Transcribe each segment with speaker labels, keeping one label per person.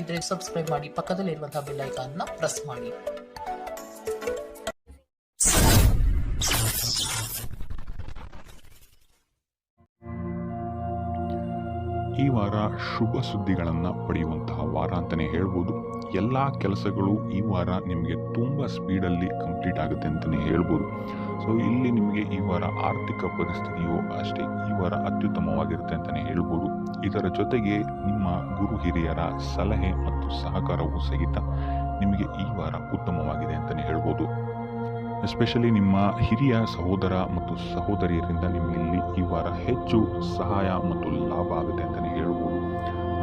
Speaker 1: ಆಗಿದ್ರೆ ಸಬ್ಸ್ಕ್ರೈಬ್ ಮಾಡಿ, ಪಕ್ಕದಲ್ಲಿರುವಂತಹ bell icon press ಮಾಡಿ.
Speaker 2: ಈ ವಾರ ಶುಭ ಸುದ್ದಿಗಳನ್ನು ಪಡೆಯುವಂತಹ ವಾರ ಅಂತಲೇ ಹೇಳ್ಬೋದು. ಎಲ್ಲ ಕೆಲಸಗಳು ಈ ವಾರ ನಿಮಗೆ ತುಂಬ ಸ್ಪೀಡಲ್ಲಿ ಕಂಪ್ಲೀಟ್ ಆಗುತ್ತೆ ಅಂತಲೇ ಹೇಳ್ಬೋದು. ಸೊ ಇಲ್ಲಿ ನಿಮಗೆ ಈ ವಾರ ಆರ್ಥಿಕ ಪರಿಸ್ಥಿತಿಯು ಅಷ್ಟೇ ಈ ವಾರ ಅತ್ಯುತ್ತಮವಾಗಿರುತ್ತೆ ಅಂತಲೇ ಹೇಳ್ಬೋದು. ಇದರ ಜೊತೆಗೆ ನಿಮ್ಮ ಗುರು ಹಿರಿಯರ ಸಲಹೆ ಮತ್ತು ಸಹಕಾರವೂ ಸಹಿತ ನಿಮಗೆ ಈ ವಾರ ಉತ್ತಮವಾಗಿದೆ ಅಂತಲೇ ಹೇಳ್ಬೋದು. ಎಸ್ಪೆಷಲಿ ನಿಮ್ಮ ಹಿರಿಯ ಸಹೋದರ ಮತ್ತು ಸಹೋದರಿಯರಿಂದ ನಿಮಗೆ ಇಲ್ಲಿ ಈ ವಾರ ಹೆಚ್ಚು ಸಹಾಯ ಮತ್ತು ಲಾಭ ಆಗುತ್ತೆ ಅಂತಲೇ ಹೇಳ್ಬೋದು.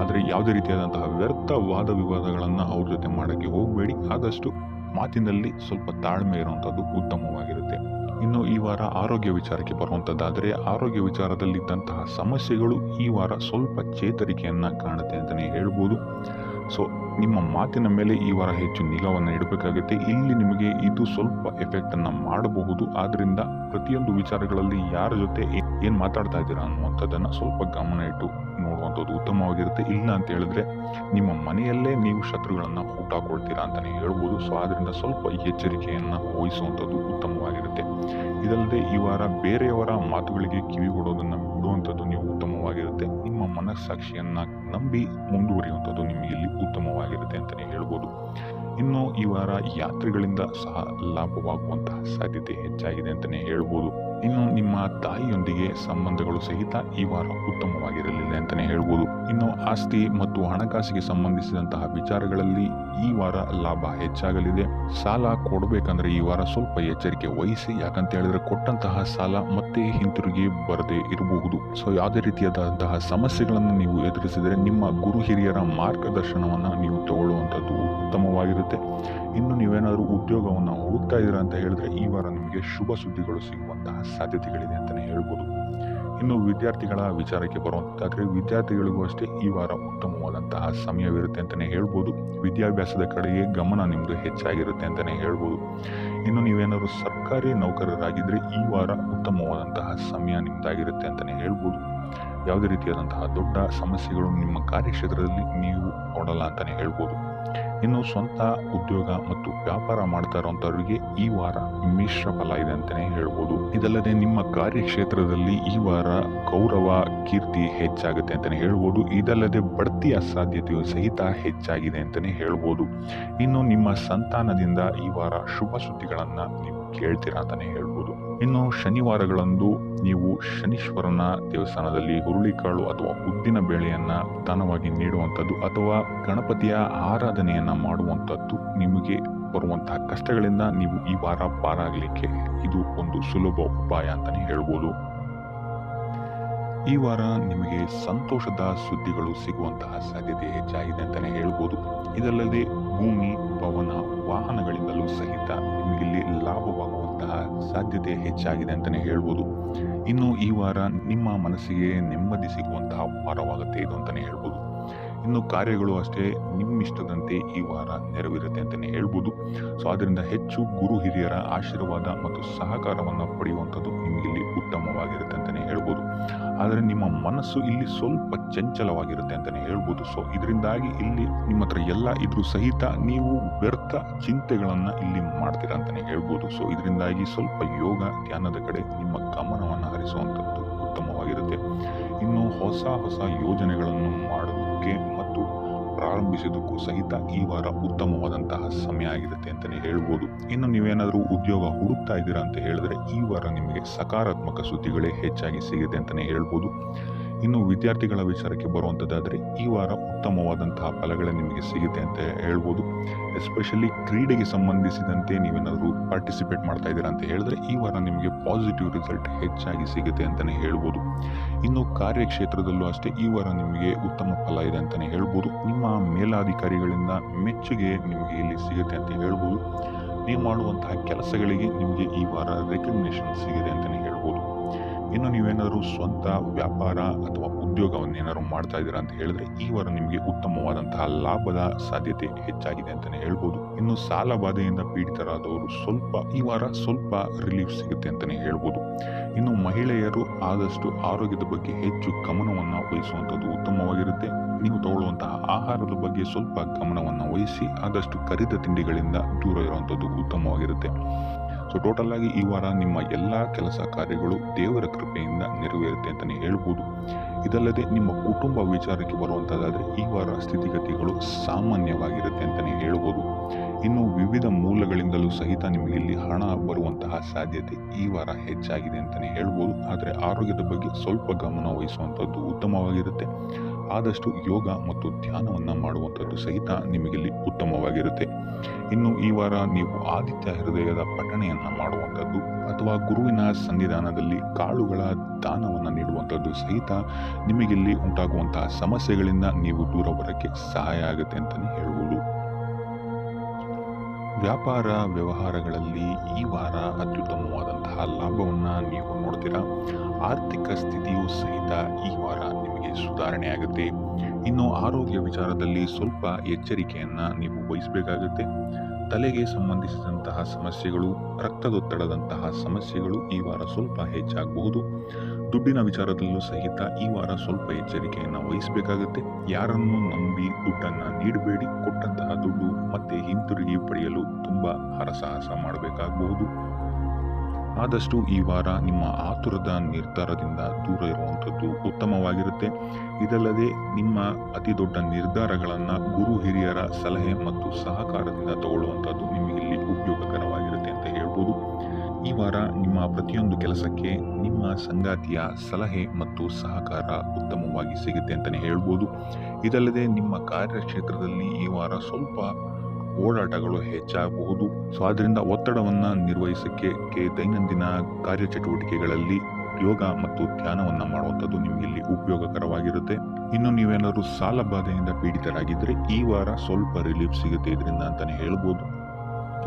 Speaker 2: ಆದರೆ ಯಾವುದೇ ರೀತಿಯಾದಂತಹ ವ್ಯರ್ಥ ವಾದ ವಿವಾದಗಳನ್ನು ಅವ್ರ ಜೊತೆ ಮಾಡೋಕ್ಕೆ ಹೋಗಬೇಡಿ. ಆದಷ್ಟು ಮಾತಿನಲ್ಲಿ ಸ್ವಲ್ಪ ತಾಳ್ಮೆ ಇರುವಂಥದ್ದು ಉತ್ತಮವಾಗಿರುತ್ತೆ. ಇನ್ನು ಈ ವಾರ ಆರೋಗ್ಯ ವಿಚಾರಕ್ಕೆ ಬರುವಂಥದ್ದಾದರೆ ಆರೋಗ್ಯ ವಿಚಾರದಲ್ಲಿದ್ದಂತಹ ಸಮಸ್ಯೆಗಳು ಈ ವಾರ ಸ್ವಲ್ಪ ಚೇತರಿಕೆಯನ್ನು ಕಾಣುತ್ತೆ ಅಂತಲೇ ಹೇಳ್ಬೋದು. ಸೊ ನಿಮ್ಮ ಮಾತಿನ ಮೇಲೆ ಈ ವಾರ ಹೆಚ್ಚು ನಿಗಾವನ್ನು ಇಡಬೇಕಾಗುತ್ತೆ. ಇಲ್ಲಿ ನಿಮಗೆ ಇದು ಸ್ವಲ್ಪ ಎಫೆಕ್ಟನ್ನು ಮಾಡಬಹುದು. ಆದ್ದರಿಂದ ಪ್ರತಿಯೊಂದು ವಿಚಾರಗಳಲ್ಲಿ ಯಾರ ಜೊತೆ ಏನು ಮಾತಾಡ್ತಾ ಇದ್ದೀರಾ ಅನ್ನುವಂಥದ್ದನ್ನು ಸ್ವಲ್ಪ ಗಮನ ಇಟ್ಟು ನೋಡುವಂಥದ್ದು ಉತ್ತಮವಾಗಿರುತ್ತೆ. ಇಲ್ಲ ಅಂತ ಹೇಳಿದ್ರೆ ನಿಮ್ಮ ಮನೆಯಲ್ಲೇ ನೀವು ಶತ್ರುಗಳನ್ನು ಹುಟ್ಟಾಕೊಳ್ತೀರಾ ಅಂತಲೇ ಹೇಳ್ಬೋದು. ಸೊ ಆದ್ದರಿಂದ ಸ್ವಲ್ಪ ಎಚ್ಚರಿಕೆಯನ್ನು ವಹಿಸುವಂಥದ್ದು ಉತ್ತಮವಾಗಿರುತ್ತೆ. ಇದಲ್ಲದೆ ಈ ವಾರ ಬೇರೆಯವರ ಮಾತುಗಳಿಗೆ ಕಿವಿಗೊಡೋದನ್ನು ಬಿಡುವಂಥದ್ದು ನೀವು ಉತ್ತಮವಾಗಿರುತ್ತೆ. ನಿಮ್ಮ ಮನಸ್ಸಾಕ್ಷಿಯನ್ನು ನಂಬಿ ಮುಂದುವರಿಯುವಂಥದ್ದು ನಿಮಗೆ ಇಲ್ಲಿ ಉತ್ತಮವಾಗಿರುತ್ತೆ ಅಂತಲೇ ಹೇಳ್ಬೋದು. ಇನ್ನು ಈ ವಾರ ಯಾತ್ರೆಗಳಿಂದ ಸಹ ಲಾಭವಾಗುವಂತಹ ಸಾಧ್ಯತೆ ಹೆಚ್ಚಾಗಿದೆ ಅಂತಲೇ ಹೇಳ್ಬೋದು. ಇನ್ನು ನಿಮ್ಮ ತಾಯಿಯೊಂದಿಗೆ ಸಂಬಂಧಗಳು ಸಹಿತ ಈ ವಾರ ಉತ್ತಮವಾಗಿರಲಿಲ್ಲ ಅಂತಲೇ ಹೇಳ್ಬೋದು. ಇನ್ನು ಆಸ್ತಿ ಮತ್ತು ಹಣಕಾಸಿಗೆ ಸಂಬಂಧಿಸಿದಂತಹ ವಿಚಾರಗಳಲ್ಲಿ ಈ ವಾರ ಲಾಭ ಹೆಚ್ಚಾಗಲಿದೆ. ಸಾಲ ಕೊಡಬೇಕಂದ್ರೆ ಈ ವಾರ ಸ್ವಲ್ಪ ಎಚ್ಚರಿಕೆ ವಹಿಸಿ. ಯಾಕಂತ ಹೇಳಿದ್ರೆ ಕೊಟ್ಟಂತಹ ಸಾಲ ಮತ್ತೆ ಹಿಂತಿರುಗಿ ಬರದೇ ಇರಬಹುದು. ಸೊ ಯಾವುದೇ ರೀತಿಯಾದಂತಹ ಸಮಸ್ಯೆಗಳನ್ನು ನೀವು ಎದುರಿಸಿದರೆ ನಿಮ್ಮ ಗುರು ಹಿರಿಯರ ಮಾರ್ಗದರ್ಶನವನ್ನು ನೀವು ತಗೊಳ್ಳುವಂಥದ್ದು ಉತ್ತಮವಾಗಿರುತ್ತೆ. ಇನ್ನು ನೀವೇನಾದರೂ ಉದ್ಯೋಗವನ್ನು ಹುಡುಕ್ತಾ ಇದ್ದೀರಾ ಅಂತ ಹೇಳಿದ್ರೆ ಈ ವಾರ ನಿಮಗೆ ಶುಭ ಸುದ್ದಿಗಳು ಸಿಗುವಂತಹ ಸಾಧ್ಯತೆಗಳಿದೆ ಅಂತಲೇ ಹೇಳ್ಬೋದು. ಇನ್ನು ವಿದ್ಯಾರ್ಥಿಗಳ ವಿಚಾರಕ್ಕೆ ಬರುವಂತಾದ್ರೆ ವಿದ್ಯಾರ್ಥಿಗಳಿಗೂ ಅಷ್ಟೇ ಈ ವಾರ ಉತ್ತಮವಾದಂತಹ ಸಮಯವಿರುತ್ತೆ ಅಂತಲೇ ಹೇಳ್ಬೋದು. ವಿದ್ಯಾಭ್ಯಾಸದ ಕಡೆಗೆ ಗಮನ ನಿಮ್ಮದು ಹೆಚ್ಚಾಗಿರುತ್ತೆ ಅಂತಲೇ ಹೇಳ್ಬೋದು. ಇನ್ನು ನೀವೇನಾದರೂ ಸರ್ಕಾರಿ ನೌಕರರಾಗಿದ್ದರೆ ಈ ವಾರ ಉತ್ತಮವಾದಂತಹ ಸಮಯ ನಿಮ್ಮದಾಗಿರುತ್ತೆ ಅಂತಲೇ ಹೇಳ್ಬೋದು. ಯಾವುದೇ ರೀತಿಯಾದಂತಹ ದೊಡ್ಡ ಸಮಸ್ಯೆಗಳು ನಿಮ್ಮ ಕಾರ್ಯಕ್ಷೇತ್ರದಲ್ಲಿ ನೀವು ನೋಡಲ್ಲ ಅಂತಲೇ ಹೇಳ್ಬೋದು. ಇನ್ನು ಸ್ವಂತ ಉದ್ಯೋಗ ಮತ್ತು ವ್ಯಾಪಾರ ಮಾಡ್ತಾ ಇರುವಂಥವ್ರಿಗೆ ಈ ವಾರ ಮಿಶ್ರ ಫಲ ಇದೆ ಅಂತಲೇ ಹೇಳ್ಬೋದು. ಇದಲ್ಲದೆ ನಿಮ್ಮ ಕಾರ್ಯಕ್ಷೇತ್ರದಲ್ಲಿ ಈ ವಾರ ಗೌರವ ಕೀರ್ತಿ ಹೆಚ್ಚಾಗುತ್ತೆ ಅಂತಲೇ ಹೇಳ್ಬೋದು. ಇದಲ್ಲದೆ ಬಡ್ತಿಯ ಸಾಧ್ಯತೆಯು ಸಹಿತ ಹೆಚ್ಚಾಗಿದೆ ಅಂತಲೇ ಹೇಳ್ಬೋದು. ಇನ್ನು ನಿಮ್ಮ ಸಂತಾನದಿಂದ ಈ ವಾರ ಶುಭ ಸುದ್ದಿಗಳನ್ನು ನೀವು ಕೇಳ್ತೀರಾ ಅಂತಲೇ ಹೇಳ್ಬೋದು. ಇನ್ನು ಶನಿವಾರಗಳಂದು ನೀವು ಶನೀಶ್ವರನ ದೇವಸ್ಥಾನದಲ್ಲಿ ಹುರುಳಿಕಾಳು ಅಥವಾ ಉದ್ದಿನ ಬೇಳೆಯನ್ನ ದಾನವಾಗಿ ನೀಡುವಂಥದ್ದು ಅಥವಾ ಗಣಪತಿಯ ಆರಾಧನೆಯನ್ನ ಮಾಡುವಂಥದ್ದು ನಿಮಗೆ ಬರುವಂತಹ ಕಷ್ಟಗಳಿಂದ ನೀವು ಈ ವಾರ ಪಾರಾಗಲಿಕ್ಕೆ ಇದು ಒಂದು ಸುಲಭ ಉಪಾಯ ಅಂತಲೇ ಹೇಳ್ಬೋದು. ಈ ವಾರ ನಿಮಗೆ ಸಂತೋಷದ ಸುದ್ದಿಗಳು ಸಿಗುವಂತಹ ಸಾಧ್ಯತೆ ಹೆಚ್ಚಾಗಿದೆ ಅಂತಲೇ ಹೇಳ್ಬೋದು. ಇದಲ್ಲದೆ ಭೂಮಿ, ಭವನ, ವಾಹನಗಳಿಂದಲೂ ಸಹಿತ ನಿಮಗಿಲ್ಲಿ ಲಾಭವಾಗುವಂತಹ ಸಾಧ್ಯತೆ ಹೆಚ್ಚಾಗಿದೆ ಅಂತಲೇ ಹೇಳ್ಬೋದು. ಇನ್ನು ಈ ವಾರ ನಿಮ್ಮ ಮನಸ್ಸಿಗೆ ನೆಮ್ಮದಿ ಸಿಗುವಂತಹ ವಾರವಾಗುತ್ತೆ ಇದು ಅಂತಲೇ ಹೇಳ್ಬೋದು. ಇನ್ನು ಕಾರ್ಯಗಳು ಅಷ್ಟೇ ನಿಮ್ಮಿಷ್ಟದಂತೆ ಈ ವಾರ ನೆರವೇರುತ್ತೆ ಅಂತಲೇ ಹೇಳ್ಬೋದು. ಸೊ ಅದರಿಂದ ಹೆಚ್ಚು ಗುರು ಹಿರಿಯರ ಆಶೀರ್ವಾದ ಮತ್ತು ಸಹಕಾರವನ್ನು ಪಡೆಯುವಂಥದ್ದು ನಿಮಗಿಲ್ಲಿ ಉತ್ತಮವಾಗಿರುತ್ತೆ ಅಂತಲೇ ಹೇಳ್ಬೋದು. ಆದರೆ ನಿಮ್ಮ ಮನಸ್ಸು ಇಲ್ಲಿ ಸ್ವಲ್ಪ ಚಂಚಲವಾಗಿರುತ್ತೆ ಅಂತಲೇ ಹೇಳ್ಬೋದು. ಸೊ ಇದರಿಂದಾಗಿ ಇಲ್ಲಿ ನಿಮ್ಮ ಹತ್ರ ಎಲ್ಲ ಇದ್ರೂ ಸಹಿತ ನೀವು ವ್ಯರ್ಥ ಚಿಂತೆಗಳನ್ನು ಇಲ್ಲಿ ಮಾಡ್ತೀರಾ ಅಂತಲೇ ಹೇಳ್ಬೋದು. ಸೊ ಇದರಿಂದಾಗಿ ಸ್ವಲ್ಪ ಯೋಗ ಧ್ಯಾನದ ಕಡೆ ನಿಮ್ಮ ಗಮನವನ್ನು ಹರಿಸುವಂಥದ್ದು ಉತ್ತಮವಾಗಿರುತ್ತೆ. ಇನ್ನು ಹೊಸ ಯೋಜನೆಗಳನ್ನು ಮಾಡೋದಕ್ಕೆ ಮತ್ತು ಪ್ರಾರಂಭಿಸೋದಕ್ಕೂ ಸಹಿತ ಈ ವಾರ ಉತ್ತಮವಾದಂತಹ ಸಮಯ ಆಗಿರುತ್ತೆ ಅಂತಲೇ ಹೇಳ್ಬೋದು. ಇನ್ನು ನೀವೇನಾದರೂ ಉದ್ಯೋಗ ಹುಡುಕ್ತಾ ಇದ್ದೀರಾ ಅಂತ ಹೇಳಿದ್ರೆ ಈ ವಾರ ನಿಮಗೆ ಸಕಾರಾತ್ಮಕ ಸುದ್ದಿಗಳೇ ಹೆಚ್ಚಾಗಿ ಸಿಗುತ್ತೆ ಅಂತಲೇ ಹೇಳ್ಬೋದು. ಇನ್ನು ವಿದ್ಯಾರ್ಥಿಗಳ ವಿಚಾರಕ್ಕೆ ಬರುವಂಥದ್ದಾದರೆ ಈ ವಾರ ಉತ್ತಮವಾದಂತಹ ಫಲಗಳೇ ನಿಮಗೆ ಸಿಗುತ್ತೆ ಅಂತ ಹೇಳ್ಬೋದು. ಎಸ್ಪೆಷಲಿ ಕ್ರೀಡೆಗೆ ಸಂಬಂಧಿಸಿದಂತೆ ನೀವೇನಾದರೂ ಪಾರ್ಟಿಸಿಪೇಟ್ ಮಾಡ್ತಾ ಇದ್ದೀರಾ ಅಂತ ಹೇಳಿದ್ರೆ ಈ ವಾರ ನಿಮಗೆ ಪಾಸಿಟಿವ್ ರಿಸಲ್ಟ್ ಹೆಚ್ಚಾಗಿ ಸಿಗುತ್ತೆ ಅಂತಲೇ ಹೇಳ್ಬೋದು. ಇನ್ನು ಕಾರ್ಯಕ್ಷೇತ್ರದಲ್ಲೂ ಅಷ್ಟೇ ಈ ವಾರ ನಿಮಗೆ ಉತ್ತಮ ಫಲ ಇದೆ ಅಂತಲೇ ಹೇಳ್ಬೋದು. ನಿಮ್ಮ ಮೇಲಾಧಿಕಾರಿಗಳಿಂದ ಮೆಚ್ಚುಗೆ ನಿಮಗೆ ಇಲ್ಲಿ ಸಿಗುತ್ತೆ ಅಂತ ಹೇಳ್ಬೋದು. ನೀವು ಮಾಡುವಂತಹ ಕೆಲಸಗಳಿಗೆ ನಿಮಗೆ ಈ ವಾರ ರೆಕಗ್ನಿಷನ್ ಸಿಗಿದೆ ಅಂತಲೇ ಹೇಳ್ಬೋದು. ಇನ್ನು ನೀವೇನಾದರೂ ಸ್ವಂತ ವ್ಯಾಪಾರ ಅಥವಾ ಉದ್ಯೋಗವನ್ನೇನಾದ್ರು ಮಾಡ್ತಾ ಇದ್ದೀರಾ ಅಂತ ಹೇಳಿದ್ರೆ ಈ ವಾರ ನಿಮಗೆ ಉತ್ತಮವಾದಂತಹ ಲಾಭದ ಸಾಧ್ಯತೆ ಹೆಚ್ಚಾಗಿದೆ ಅಂತಲೇ ಹೇಳ್ಬೋದು. ಇನ್ನು ಸಾಲ ಬಾಧೆಯಿಂದ ಪೀಡಿತರಾದವರು ಈ ವಾರ ಸ್ವಲ್ಪ ರಿಲೀಫ್ ಸಿಗುತ್ತೆ ಅಂತಲೇ ಹೇಳ್ಬೋದು. ಇನ್ನು ಮಹಿಳೆಯರು ಆದಷ್ಟು ಆರೋಗ್ಯದ ಬಗ್ಗೆ ಹೆಚ್ಚು ಗಮನವನ್ನು ವಹಿಸುವಂಥದ್ದು ಉತ್ತಮವಾಗಿರುತ್ತೆ. ನೀವು ತಗೊಳ್ಳುವಂತಹ ಆಹಾರದ ಬಗ್ಗೆ ಸ್ವಲ್ಪ ಗಮನವನ್ನು ವಹಿಸಿ ಆದಷ್ಟು ಕರಿದ ತಿಂಡಿಗಳಿಂದ ದೂರ ಇರುವಂಥದ್ದು ಉತ್ತಮವಾಗಿರುತ್ತೆ. ಸೊ ಟೋಟಲ್ ಆಗಿ ಈ ವಾರ ನಿಮ್ಮ ಎಲ್ಲ ಕೆಲಸ ಕಾರ್ಯಗಳು ದೇವರ ಕೃಪೆಯಿಂದ ನೆರವೇರುತ್ತೆ ಅಂತಲೇ ಹೇಳ್ಬೋದು. ಇದಲ್ಲದೆ ನಿಮ್ಮ ಕುಟುಂಬ ವಿಚಾರಕ್ಕೆ ಬರುವಂಥದ್ದಾದರೆ ಈ ವಾರ ಸ್ಥಿತಿಗತಿಗಳು ಸಾಮಾನ್ಯವಾಗಿರುತ್ತೆ ಅಂತಲೇ ಹೇಳ್ಬೋದು. ಇನ್ನು ವಿವಿಧ ಮೂಲಗಳಿಂದಲೂ ಸಹಿತ ನಿಮಗೆ ಇಲ್ಲಿ ಹಣ ಬರುವಂತಹ ಸಾಧ್ಯತೆ ಈ ವಾರ ಹೆಚ್ಚಾಗಿದೆ ಅಂತಲೇ ಹೇಳ್ಬೋದು. ಆದರೆ ಆರೋಗ್ಯದ ಬಗ್ಗೆ ಸ್ವಲ್ಪ ಗಮನ ವಹಿಸುವಂಥದ್ದು ಉತ್ತಮವಾಗಿರುತ್ತೆ. ಆದಷ್ಟು ಯೋಗ ಮತ್ತು ಧ್ಯಾನವನ್ನು ಮಾಡುವಂಥದ್ದು ಸಹಿತ ನಿಮಗಿಲ್ಲಿ ಉತ್ತಮವಾಗಿರುತ್ತೆ. ಇನ್ನು ಈ ವಾರ ನೀವು ಆದಿತ್ಯ ಹೃದಯದ ಪಠಣೆಯನ್ನು ಮಾಡುವಂಥದ್ದು ಅಥವಾ ಗುರುವಿನ ಸನ್ನಿಧಾನದಲ್ಲಿ ಕಾಳುಗಳ ದಾನವನ್ನು ನೀಡುವಂಥದ್ದು ಸಹಿತ ನಿಮಗಿಲ್ಲಿ ಉಂಟಾಗುವಂತಹ ಸಮಸ್ಯೆಗಳಿಂದ ನೀವು ದೂರ ಬರೋಕ್ಕೆ ಸಹಾಯ ಆಗುತ್ತೆ ಅಂತಲೇ ಹೇಳ್ಬೋದು. ವ್ಯಾಪಾರ ವ್ಯವಹಾರಗಳಲ್ಲಿ ಈ ವಾರ ಅತ್ಯುತ್ತಮವಾದಂತಹ ಲಾಭವನ್ನು ನೀವು ನೋಡ್ತೀರಾ. ಆರ್ಥಿಕ ಸ್ಥಿತಿಯೂ ಸಹಿತ ಈ ವಾರ ನಿಮಗೆ ಸುಧಾರಣೆ ಆಗುತ್ತೆ. ಇನ್ನು ಆರೋಗ್ಯ ವಿಚಾರದಲ್ಲಿ ಸ್ವಲ್ಪ ಎಚ್ಚರಿಕೆಯನ್ನು ನೀವು ವಹಿಸಬೇಕಾಗುತ್ತೆ. ತಲೆಗೆ ಸಂಬಂಧಿಸಿದಂತಹ ಸಮಸ್ಯೆಗಳು, ರಕ್ತದೊತ್ತಡದಂತಹ ಸಮಸ್ಯೆಗಳು ಈ ವಾರ ಸ್ವಲ್ಪ ಹೆಚ್ಚಾಗಬಹುದು. ದುಡ್ಡಿನ ವಿಚಾರದಲ್ಲೂ ಸಹಿತ ಈ ವಾರ ಸ್ವಲ್ಪ ಎಚ್ಚರಿಕೆಯನ್ನು ವಹಿಸಬೇಕಾಗುತ್ತೆ. ಯಾರನ್ನು ನಂಬಿ ದುಡ್ಡನ್ನು ನೀಡಬೇಡಿ. ಕೊಟ್ಟಂತಹ ದುಡ್ಡು ಮತ್ತೆ ಹಿಂತಿರುಗಿ ಪಡೆಯಲು ತುಂಬ ಹರಸಾಹಸ ಮಾಡಬೇಕಾಗಬಹುದು. ಆದಷ್ಟು ಈ ವಾರ ನಿಮ್ಮ ಆತುರದ ನಿರ್ಧಾರದಿಂದ ದೂರ ಇರುವಂಥದ್ದು ಉತ್ತಮವಾಗಿರುತ್ತೆ. ಇದಲ್ಲದೆ ನಿಮ್ಮ ಅತಿ ದೊಡ್ಡ ನಿರ್ಧಾರಗಳನ್ನು ಗುರು ಹಿರಿಯರ ಸಲಹೆ ಮತ್ತು ಸಹಕಾರದಿಂದ ತಗೊಳ್ಳುವಂಥದ್ದು ನಿಮಗಿಲ್ಲಿ ಉಪಯೋಗಕರವಾಗಿರುತ್ತೆ ಅಂತ ಹೇಳ್ಬೋದು. ಈ ವಾರ ನಿಮ್ಮ ಪ್ರತಿಯೊಂದು ಕೆಲಸಕ್ಕೆ ನಿಮ್ಮ ಸಂಗಾತಿಯ ಸಲಹೆ ಮತ್ತು ಸಹಕಾರ ಉತ್ತಮವಾಗಿ ಸಿಗುತ್ತೆ ಅಂತಲೇ ಹೇಳ್ಬೋದು. ಇದಲ್ಲದೆ ನಿಮ್ಮ ಕಾರ್ಯಕ್ಷೇತ್ರದಲ್ಲಿ ಈ ವಾರ ಸ್ವಲ್ಪ ಓಡಾಟಗಳು ಹೆಚ್ಚಾಗಬಹುದು. ಸೊ ಆದ್ದರಿಂದ ಒತ್ತಡವನ್ನು ನಿರ್ವಹಿಸಕ್ಕೆ ದೈನಂದಿನ ಕಾರ್ಯಚಟುವಟಿಕೆಗಳಲ್ಲಿ ಯೋಗ ಮತ್ತು ಧ್ಯಾನವನ್ನು ಮಾಡುವಂಥದ್ದು ನಿಮಗಿಲ್ಲಿ ಉಪಯೋಗಕರವಾಗಿರುತ್ತೆ. ಇನ್ನು ನೀವೇನಾದರೂ ಸಾಲ ಬಾಧೆಯಿಂದ ಪೀಡಿತರಾಗಿದ್ದರೆ ಈ ವಾರ ಸ್ವಲ್ಪ ರಿಲೀಫ್ ಸಿಗುತ್ತೆ ಇದರಿಂದ ಅಂತಲೇ ಹೇಳ್ಬೋದು.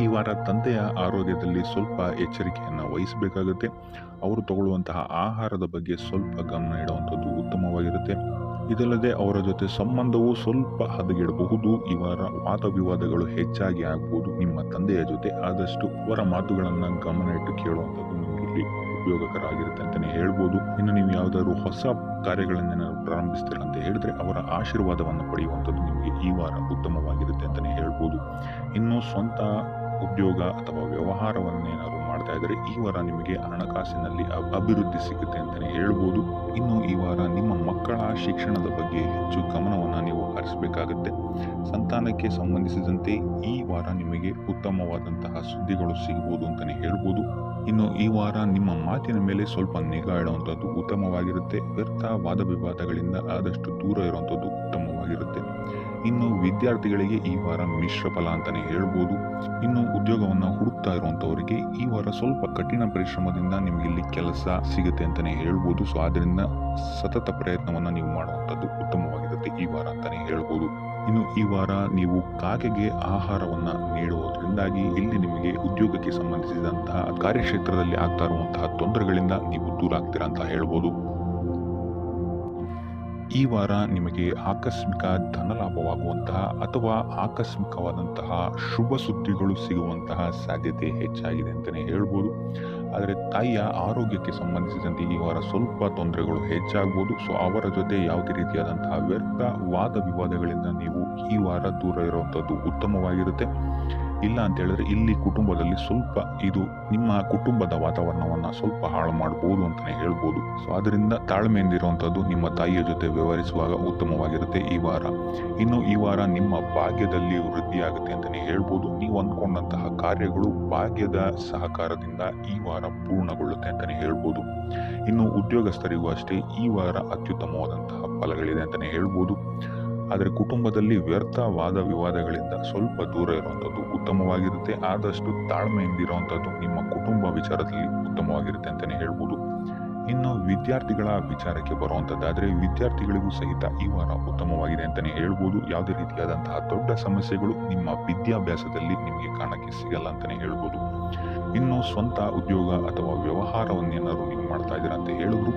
Speaker 2: ಈ ವಾರ ತಂದೆಯ ಆರೋಗ್ಯದಲ್ಲಿ ಸ್ವಲ್ಪ ಎಚ್ಚರಿಕೆಯನ್ನು ವಹಿಸಬೇಕಾಗುತ್ತೆ. ಅವರು ತಗೊಳ್ಳುವಂತಹ ಆಹಾರದ ಬಗ್ಗೆ ಸ್ವಲ್ಪ ಗಮನ ಇಡುವಂಥದ್ದು ಉತ್ತಮವಾಗಿರುತ್ತೆ. ಇದಲ್ಲದೆ ಅವರ ಜೊತೆ ಸಂಬಂಧವು ಸ್ವಲ್ಪ ಹದಗೆಡಬಹುದು. ಈ ವಾರ ವಾದ ವಿವಾದಗಳು ಹೆಚ್ಚಾಗಿ ಆಗ್ಬೋದು ನಿಮ್ಮ ತಂದೆಯ ಜೊತೆ. ಆದಷ್ಟು ಅವರ ಮಾತುಗಳನ್ನು ಗಮನ ಇಟ್ಟು ಕೇಳುವಂಥದ್ದು ನಿಮಗೆ ಉಪಯೋಗಕರ ಆಗಿರುತ್ತೆ ಅಂತಲೇ ಹೇಳ್ಬೋದು. ಇನ್ನು ನೀವು ಯಾವುದಾದ್ರು ಹೊಸ ಕಾರ್ಯಗಳನ್ನೇನಾದ್ರು ಪ್ರಾರಂಭಿಸ್ತೀರ ಅಂತ ಹೇಳಿದ್ರೆ ಅವರ ಆಶೀರ್ವಾದವನ್ನು ಪಡೆಯುವಂಥದ್ದು ನಿಮಗೆ ಈ ವಾರ ಉತ್ತಮವಾಗಿರುತ್ತೆ ಅಂತಲೇ ಹೇಳ್ಬೋದು. ಇನ್ನು ಸ್ವಂತ ಉದ್ಯೋಗ ಅಥವಾ ವ್ಯವಹಾರವನ್ನೇನಾದ್ರು ಮಾಡ್ತಾ ಇದ್ರೆ ಈ ವಾರ ನಿಮಗೆ ಹಣಕಾಸಿನಲ್ಲಿ ಅಭಿವೃದ್ಧಿ ಸಿಗುತ್ತೆ ಅಂತಲೇ ಹೇಳ್ಬೋದು. ಇನ್ನು ಈ ವಾರ ನಿಮ್ಮ ಮಕ್ಕಳ ಶಿಕ್ಷಣದ ಬಗ್ಗೆ ಹೆಚ್ಚು ಗಮನವನ್ನು ನೀವು ಹರಿಸಬೇಕಾಗುತ್ತೆ. ಸಂತಾನಕ್ಕೆ ಸಂಬಂಧಿಸಿದಂತೆ ಈ ವಾರ ನಿಮಗೆ ಉತ್ತಮವಾದಂತಹ ಸುದ್ದಿಗಳು ಸಿಗಬಹುದು ಅಂತಲೇ ಹೇಳ್ಬೋದು. ಇನ್ನು ಈ ವಾರ ನಿಮ್ಮ ಮಾತಿನ ಮೇಲೆ ಸ್ವಲ್ಪ ನಿಗಾ ಇಡುವಂಥದ್ದು ಉತ್ತಮವಾಗಿರುತ್ತೆ. ವ್ಯರ್ಥ ವಾದ ವಿವಾದಗಳಿಂದ ಆದಷ್ಟು ದೂರ ಇರುವಂಥದ್ದು ಉತ್ತಮವಾಗಿರುತ್ತೆ. ಇನ್ನು ವಿದ್ಯಾರ್ಥಿಗಳಿಗೆ ಈ ವಾರ ಮಿಶ್ರ ಫಲ ಅಂತಲೇ ಹೇಳ್ಬೋದು. ಇನ್ನು ಉದ್ಯೋಗವನ್ನು ಹುಡುಕ್ತಾ ಇರುವಂಥವರಿಗೆ ಈ ವಾರ ಸ್ವಲ್ಪ ಕಠಿಣ ಪರಿಶ್ರಮದಿಂದ ನಿಮಗೆ ಇಲ್ಲಿ ಕೆಲಸ ಸಿಗುತ್ತೆ ಅಂತಲೇ ಹೇಳ್ಬೋದು. ಸೊ ಆದ್ದರಿಂದ ಸತತ ಪ್ರಯತ್ನವನ್ನು ನೀವು ಮಾಡುವಂಥದ್ದು ಉತ್ತಮವಾಗಿರುತ್ತೆ ಈ ವಾರ ಅಂತಲೇ ಹೇಳ್ಬೋದು. ಇನ್ನು ಈ ವಾರ ನೀವು ಕಾಗೆಗೆ ಆಹಾರವನ್ನು ನೀಡುವುದರಿಂದಾಗಿ ಇಲ್ಲಿ ನಿಮಗೆ ಉದ್ಯೋಗಕ್ಕೆ ಸಂಬಂಧಿಸಿದಂತಹ ಕಾರ್ಯಕ್ಷೇತ್ರದಲ್ಲಿ ಆಗ್ತಾ ಇರುವಂತಹ ತೊಂದರೆಗಳಿಂದ ನೀವು ದೂರ ಆಗ್ತೀರಾ ಅಂತ ಹೇಳ್ಬೋದು. ಈ ವಾರ ನಿಮಗೆ ಆಕಸ್ಮಿಕ ಧನಲಾಭವಾಗುವಂತಹ ಅಥವಾ ಆಕಸ್ಮಿಕವಾದಂತಹ ಶುಭ ಸುದ್ದಿಗಳು ಸಿಗುವಂತಹ ಸಾಧ್ಯತೆ ಹೆಚ್ಚಾಗಿದೆ ಅಂತಲೇ ಹೇಳ್ಬೋದು. ಆದರೆ ತಾಯಿಯ ಆರೋಗ್ಯಕ್ಕೆ ಸಂಬಂಧಿಸಿದಂತೆ ಈ ವಾರ ಸ್ವಲ್ಪ ತೊಂದರೆಗಳು ಹೆಚ್ಚಾಗ್ಬೋದು. ಸೊ ಅವರ ಜೊತೆ ಯಾವುದೇ ರೀತಿಯಾದಂತಹ ವ್ಯರ್ಥ ವಾದ ವಿವಾದಗಳಿಂದ ನೀವು ಈ ವಾರ ದೂರ ಇರುವಂಥದ್ದು ಉತ್ತಮವಾಗಿರುತ್ತೆ. ಇಲ್ಲ ಅಂತ ಹೇಳಿದ್ರೆ ಇಲ್ಲಿ ಕುಟುಂಬದಲ್ಲಿ ಸ್ವಲ್ಪ ಇದು ನಿಮ್ಮ ಕುಟುಂಬದ ವಾತಾವರಣವನ್ನು ಸ್ವಲ್ಪ ಹಾಳು ಮಾಡಬಹುದು ಅಂತಲೇ ಹೇಳ್ಬೋದು. ಸೊ ಅದರಿಂದ ತಾಳ್ಮೆಯಿಂದಿರುವಂಥದ್ದು ನಿಮ್ಮ ತಾಯಿಯ ಜೊತೆ ವ್ಯವಹರಿಸುವಾಗ ಉತ್ತಮವಾಗಿರುತ್ತೆ ಈ ವಾರ. ಇನ್ನು ಈ ವಾರ ನಿಮ್ಮ ಭಾಗ್ಯದಲ್ಲಿ ವೃದ್ಧಿಯಾಗುತ್ತೆ ಅಂತಲೇ ಹೇಳ್ಬೋದು. ನೀವು ಅಂದ್ಕೊಂಡಂತಹ ಕಾರ್ಯಗಳು ಭಾಗ್ಯದ ಸಹಕಾರದಿಂದ ಈ ವಾರ ಪೂರ್ಣಗೊಳ್ಳುತ್ತೆ ಅಂತಲೇ ಹೇಳ್ಬೋದು. ಇನ್ನು ಉದ್ಯೋಗಸ್ಥರಿಗೂ ಅಷ್ಟೇ ಈ ವಾರ ಅತ್ಯುತ್ತಮವಾದಂತಹ ಫಲಗಳಿದೆ ಅಂತಲೇ ಹೇಳ್ಬೋದು. ಆದರೆ ಕುಟುಂಬದಲ್ಲಿ ವ್ಯರ್ಥ ವಾದ ವಿವಾದಗಳಿಂದ ಸ್ವಲ್ಪ ದೂರ ಇರುವಂಥದ್ದು ಉತ್ತಮವಾಗಿರುತ್ತೆ. ಆದಷ್ಟು ತಾಳ್ಮೆಯಿಂದಿರುವಂಥದ್ದು ನಿಮ್ಮ ಕುಟುಂಬ ವಿಚಾರದಲ್ಲಿ ಉತ್ತಮವಾಗಿರುತ್ತೆ ಅಂತಲೇ ಹೇಳ್ಬೋದು. ಇನ್ನು ವಿದ್ಯಾರ್ಥಿಗಳ ವಿಚಾರಕ್ಕೆ ಬರುವಂಥದ್ದಾದರೆ ವಿದ್ಯಾರ್ಥಿಗಳಿಗೂ ಸಹಿತ ಈ ವಾರ ಉತ್ತಮವಾಗಿದೆ ಅಂತಲೇ ಹೇಳ್ಬೋದು. ಯಾವುದೇ ರೀತಿಯಾದಂತಹ ದೊಡ್ಡ ಸಮಸ್ಯೆಗಳು ನಿಮ್ಮ ವಿದ್ಯಾಭ್ಯಾಸದಲ್ಲಿ ನಿಮಗೆ ಕಾಣಕ್ಕೆ ಸಿಗಲ್ಲ ಅಂತಲೇ ಹೇಳ್ಬೋದು. ಇನ್ನು ಸ್ವಂತ ಉದ್ಯೋಗ ಅಥವಾ ವ್ಯವಹಾರವನ್ನೇನಾದ್ರು ನೀವು ಮಾಡ್ತಾ ಇದ್ದೀರಾ ಅಂತ ಹೇಳಿದ್ರು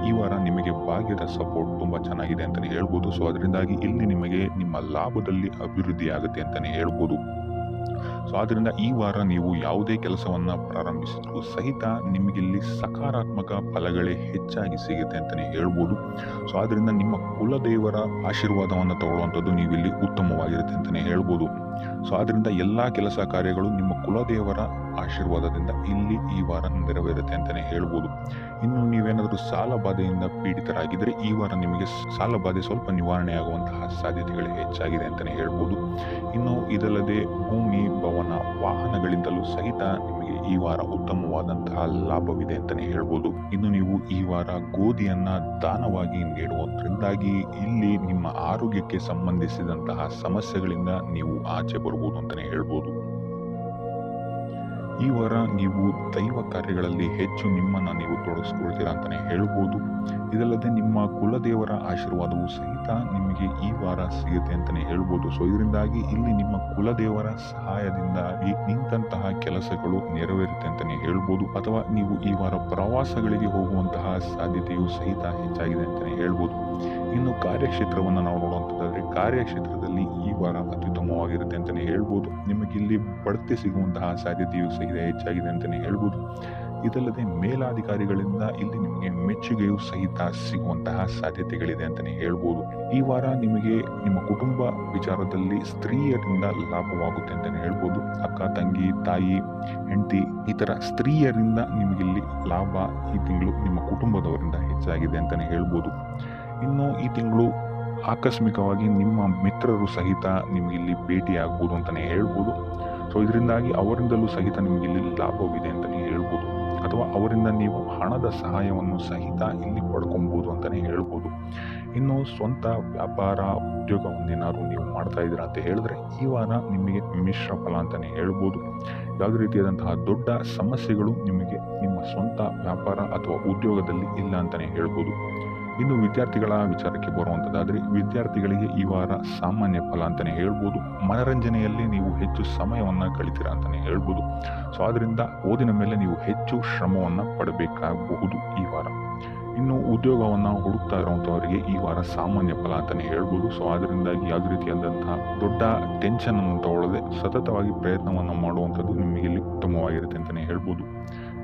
Speaker 2: ಈ ವಾರ ನಿಮಗೆ ಭಾಗ್ಯದ ಸಪೋರ್ಟ್ ತುಂಬ ಚೆನ್ನಾಗಿದೆ ಅಂತಲೇ ಹೇಳ್ಬೋದು. ಸೊ ಅದರಿಂದಾಗಿ ಇಲ್ಲಿ ನಿಮಗೆ ನಿಮ್ಮ ಲಾಭದಲ್ಲಿ ಅಭಿವೃದ್ಧಿ ಆಗುತ್ತೆ ಅಂತಲೇ ಹೇಳ್ಬೋದು. ಸೊ ಆದ್ದರಿಂದ ಈ ವಾರ ನೀವು ಯಾವುದೇ ಕೆಲಸವನ್ನು ಪ್ರಾರಂಭಿಸಿದ್ರು ಸಹಿತ ನಿಮಗಿಲ್ಲಿ ಸಕಾರಾತ್ಮಕ ಫಲಗಳೇ ಹೆಚ್ಚಾಗಿ ಸಿಗುತ್ತೆ ಅಂತಲೇ ಹೇಳ್ಬೋದು. ಸೊ ಆದ್ದರಿಂದ ನಿಮ್ಮ ಕುಲದೇವರ ಆಶೀರ್ವಾದವನ್ನು ತಗೊಳ್ಳುವಂಥದ್ದು ನೀವಿಲ್ಲಿ ಉತ್ತಮವಾಗಿರುತ್ತೆ ಅಂತಲೇ ಹೇಳ್ಬೋದು. ಸೊ ಆದ್ದರಿಂದ ಎಲ್ಲ ಕೆಲಸ ಕಾರ್ಯಗಳು ನಿಮ್ಮ ಕುಲದೇವರ ಆಶೀರ್ವಾದದಿಂದ ಇಲ್ಲಿ ಈ ವಾರ ನೆರವೇರುತ್ತೆ ಅಂತಲೇ ಹೇಳ್ಬೋದು. ಇನ್ನು ನೀವೇನಾದರೂ ಸಾಲ ಬಾಧೆಯಿಂದ ಪೀಡಿತರಾಗಿದ್ದರೆ ಈ ವಾರ ನಿಮಗೆ ಸಾಲ ಬಾಧೆ ಸ್ವಲ್ಪ ನಿವಾರಣೆ ಆಗುವಂತಹ ಸಾಧ್ಯತೆಗಳು ಹೆಚ್ಚಾಗಿದೆ ಅಂತಲೇ ಹೇಳ್ಬೋದು. ಇನ್ನು ಇದಲ್ಲದೆ ಭೂಮಿ, ಭವನ, ವಾಹನಗಳಿಂದಲೂ ಸಹಿತ ನಿಮಗೆ ಈ ವಾರ ಉತ್ತಮವಾದಂತಹ ಲಾಭವಿದೆ ಅಂತಲೇ ಹೇಳ್ಬೋದು. ಇನ್ನು ನೀವು ಈ ವಾರ ಗೋಧಿಯನ್ನ ದಾನವಾಗಿ ನೀಡುವುದರಿಂದಾಗಿ ಇಲ್ಲಿ ನಿಮ್ಮ ಆರೋಗ್ಯಕ್ಕೆ ಸಂಬಂಧಿಸಿದಂತಹ ಸಮಸ್ಯೆಗಳಿಂದ ನೀವು ಆಚೆ ಬರ್ಬೋದು ಅಂತಲೇ ಹೇಳ್ಬೋದು. ಈ ವಾರ ನೀವು ದೈವ ಕಾರ್ಯಗಳಲ್ಲಿ ಹೆಚ್ಚು ನಿಮ್ಮನ್ನು ನೀವು ತೊಡಗಿಸ್ಕೊಳ್ತೀರಾ ಅಂತಲೇ ಹೇಳ್ಬೋದು. ಇದಲ್ಲದೆ ನಿಮ್ಮ ಕುಲದೇವರ ಆಶೀರ್ವಾದವು ಸಹಿತ ನಿಮಗೆ ಈ ವಾರ ಸಿಗುತ್ತೆ ಅಂತಲೇ ಹೇಳ್ಬೋದು. ಸೊ ಇದರಿಂದಾಗಿ ಇಲ್ಲಿ ನಿಮ್ಮ ಕುಲದೇವರ ಸಹಾಯದಿಂದಾಗಿ ನಿಂತಹ ಕೆಲಸಗಳು ನೆರವೇರುತ್ತೆ ಅಂತಲೇ ಹೇಳ್ಬೋದು. ಅಥವಾ ನೀವು ಈ ವಾರ ಪ್ರವಾಸಗಳಿಗೆ ಹೋಗುವಂತಹ ಸಾಧ್ಯತೆಯು ಸಹಿತ ಹೆಚ್ಚಾಗಿದೆ ಅಂತಲೇ ಹೇಳ್ಬೋದು. ಇನ್ನು ಕಾರ್ಯಕ್ಷೇತ್ರವನ್ನು ನಾವು ನೋಡುವಂಥದ್ದಾದರೆ ಕಾರ್ಯಕ್ಷೇತ್ರದಲ್ಲಿ ಈ ವಾರ ಅತ್ಯುತ್ತಮವಾಗಿರುತ್ತೆ ಅಂತಲೇ ಹೇಳ್ಬೋದು. ನಿಮಗಿಲ್ಲಿ ಬಡ್ತಿ ಸಿಗುವಂತಹ ಸಾಧ್ಯತೆಯು ಸಹಿತ ಹೆಚ್ಚಾಗಿದೆ ಅಂತಲೇ ಹೇಳ್ಬೋದು. ಇದಲ್ಲದೆ ಮೇಲಾಧಿಕಾರಿಗಳಿಂದ ಇಲ್ಲಿ ನಿಮಗೆ ಮೆಚ್ಚುಗೆಯು ಸಹಿತ ಸಿಗುವಂತಹ ಸಾಧ್ಯತೆಗಳಿದೆ ಅಂತಲೇ ಹೇಳ್ಬೋದು. ಈ ವಾರ ನಿಮಗೆ ನಿಮ್ಮ ಕುಟುಂಬ ವಿಚಾರದಲ್ಲಿ ಸ್ತ್ರೀಯರಿಂದ ಲಾಭವಾಗುತ್ತೆ ಅಂತಲೇ ಹೇಳ್ಬೋದು. ಅಕ್ಕ, ತಂಗಿ, ತಾಯಿ, ಹೆಂಡತಿ ಈ ಥರ ಸ್ತ್ರೀಯರಿಂದ ನಿಮಗಿಲ್ಲಿ ಲಾಭ ಈ ತಿಂಗಳು ನಿಮ್ಮ ಕುಟುಂಬದವರಿಂದ ಹೆಚ್ಚಾಗಿದೆ ಅಂತಲೇ ಹೇಳ್ಬೋದು. ಇನ್ನು ಈ ತಿಂಗಳು ಆಕಸ್ಮಿಕವಾಗಿ ನಿಮ್ಮ ಮಿತ್ರರು ಸಹಿತ ನಿಮಗಿಲ್ಲಿ ಭೇಟಿ ಆಗ್ಬೋದು ಅಂತಲೇ ಹೇಳ್ಬೋದು. ಸೊ ಇದರಿಂದಾಗಿ ಅವರಿಂದಲೂ ಸಹಿತ ನಿಮಗಿಲ್ಲಿ ಲಾಭವಿದೆ ಅಂತಲೇ ಹೇಳ್ಬೋದು. ಅಥವಾ ಅವರಿಂದ ನೀವು ಹಣದ ಸಹಾಯವನ್ನು ಸಹಿತ ಇಲ್ಲಿ ಪಡ್ಕೊಬೋದು ಅಂತಲೇ ಹೇಳ್ಬೋದು. ಇನ್ನು ಸ್ವಂತ ವ್ಯಾಪಾರ, ಉದ್ಯೋಗವನ್ನೇನಾದ್ರು ನೀವು ಮಾಡ್ತಾ ಇದ್ದೀರಾ ಅಂತ ಹೇಳಿದ್ರೆ ಈ ವಾರ ನಿಮಗೆ ಮಿಶ್ರ ಫಲ ಅಂತಲೇ ಹೇಳ್ಬೋದು. ಯಾವುದೇ ರೀತಿಯಾದಂತಹ ದೊಡ್ಡ ಸಮಸ್ಯೆಗಳು ನಿಮಗೆ ನಿಮ್ಮ ಸ್ವಂತ ವ್ಯಾಪಾರ ಅಥವಾ ಉದ್ಯೋಗದಲ್ಲಿ ಇಲ್ಲ ಅಂತಲೇ ಹೇಳ್ಬೋದು. ಇನ್ನು ವಿದ್ಯಾರ್ಥಿಗಳ ವಿಚಾರಕ್ಕೆ ಬರುವಂಥದ್ದಾದರೆ ವಿದ್ಯಾರ್ಥಿಗಳಿಗೆ ಈ ವಾರ ಸಾಮಾನ್ಯ ಫಲ ಅಂತಲೇ ಹೇಳ್ಬೋದು. ಮನರಂಜನೆಯಲ್ಲಿ ನೀವು ಹೆಚ್ಚು ಸಮಯವನ್ನು ಕಳಿತೀರಾ ಅಂತಲೇ ಹೇಳ್ಬೋದು. ಸೊ ಆದ್ದರಿಂದ ಓದಿನ ಮೇಲೆ ನೀವು ಹೆಚ್ಚು ಶ್ರಮವನ್ನು ಪಡಬೇಕಾಗಬಹುದು ಈ ವಾರ. ಇನ್ನು ಉದ್ಯೋಗವನ್ನು ಹುಡುಕ್ತಾ ಇರುವಂಥವರಿಗೆ ಈ ವಾರ ಸಾಮಾನ್ಯ ಫಲ ಅಂತಲೇ ಹೇಳ್ಬೋದು. ಸೊ ಅದರಿಂದಾಗಿ ಯಾವುದೇ ರೀತಿಯಾದಂತಹ ದೊಡ್ಡ ಟೆನ್ಷನ್ ಅನ್ನು ತಗೊಳ್ಳದೆ ಸತತವಾಗಿ ಪ್ರಯತ್ನವನ್ನು ಮಾಡುವಂಥದ್ದು ನಿಮಗೆ ಇಲ್ಲಿ ಉತ್ತಮವಾಗಿರುತ್ತೆ ಅಂತಲೇ ಹೇಳ್ಬೋದು.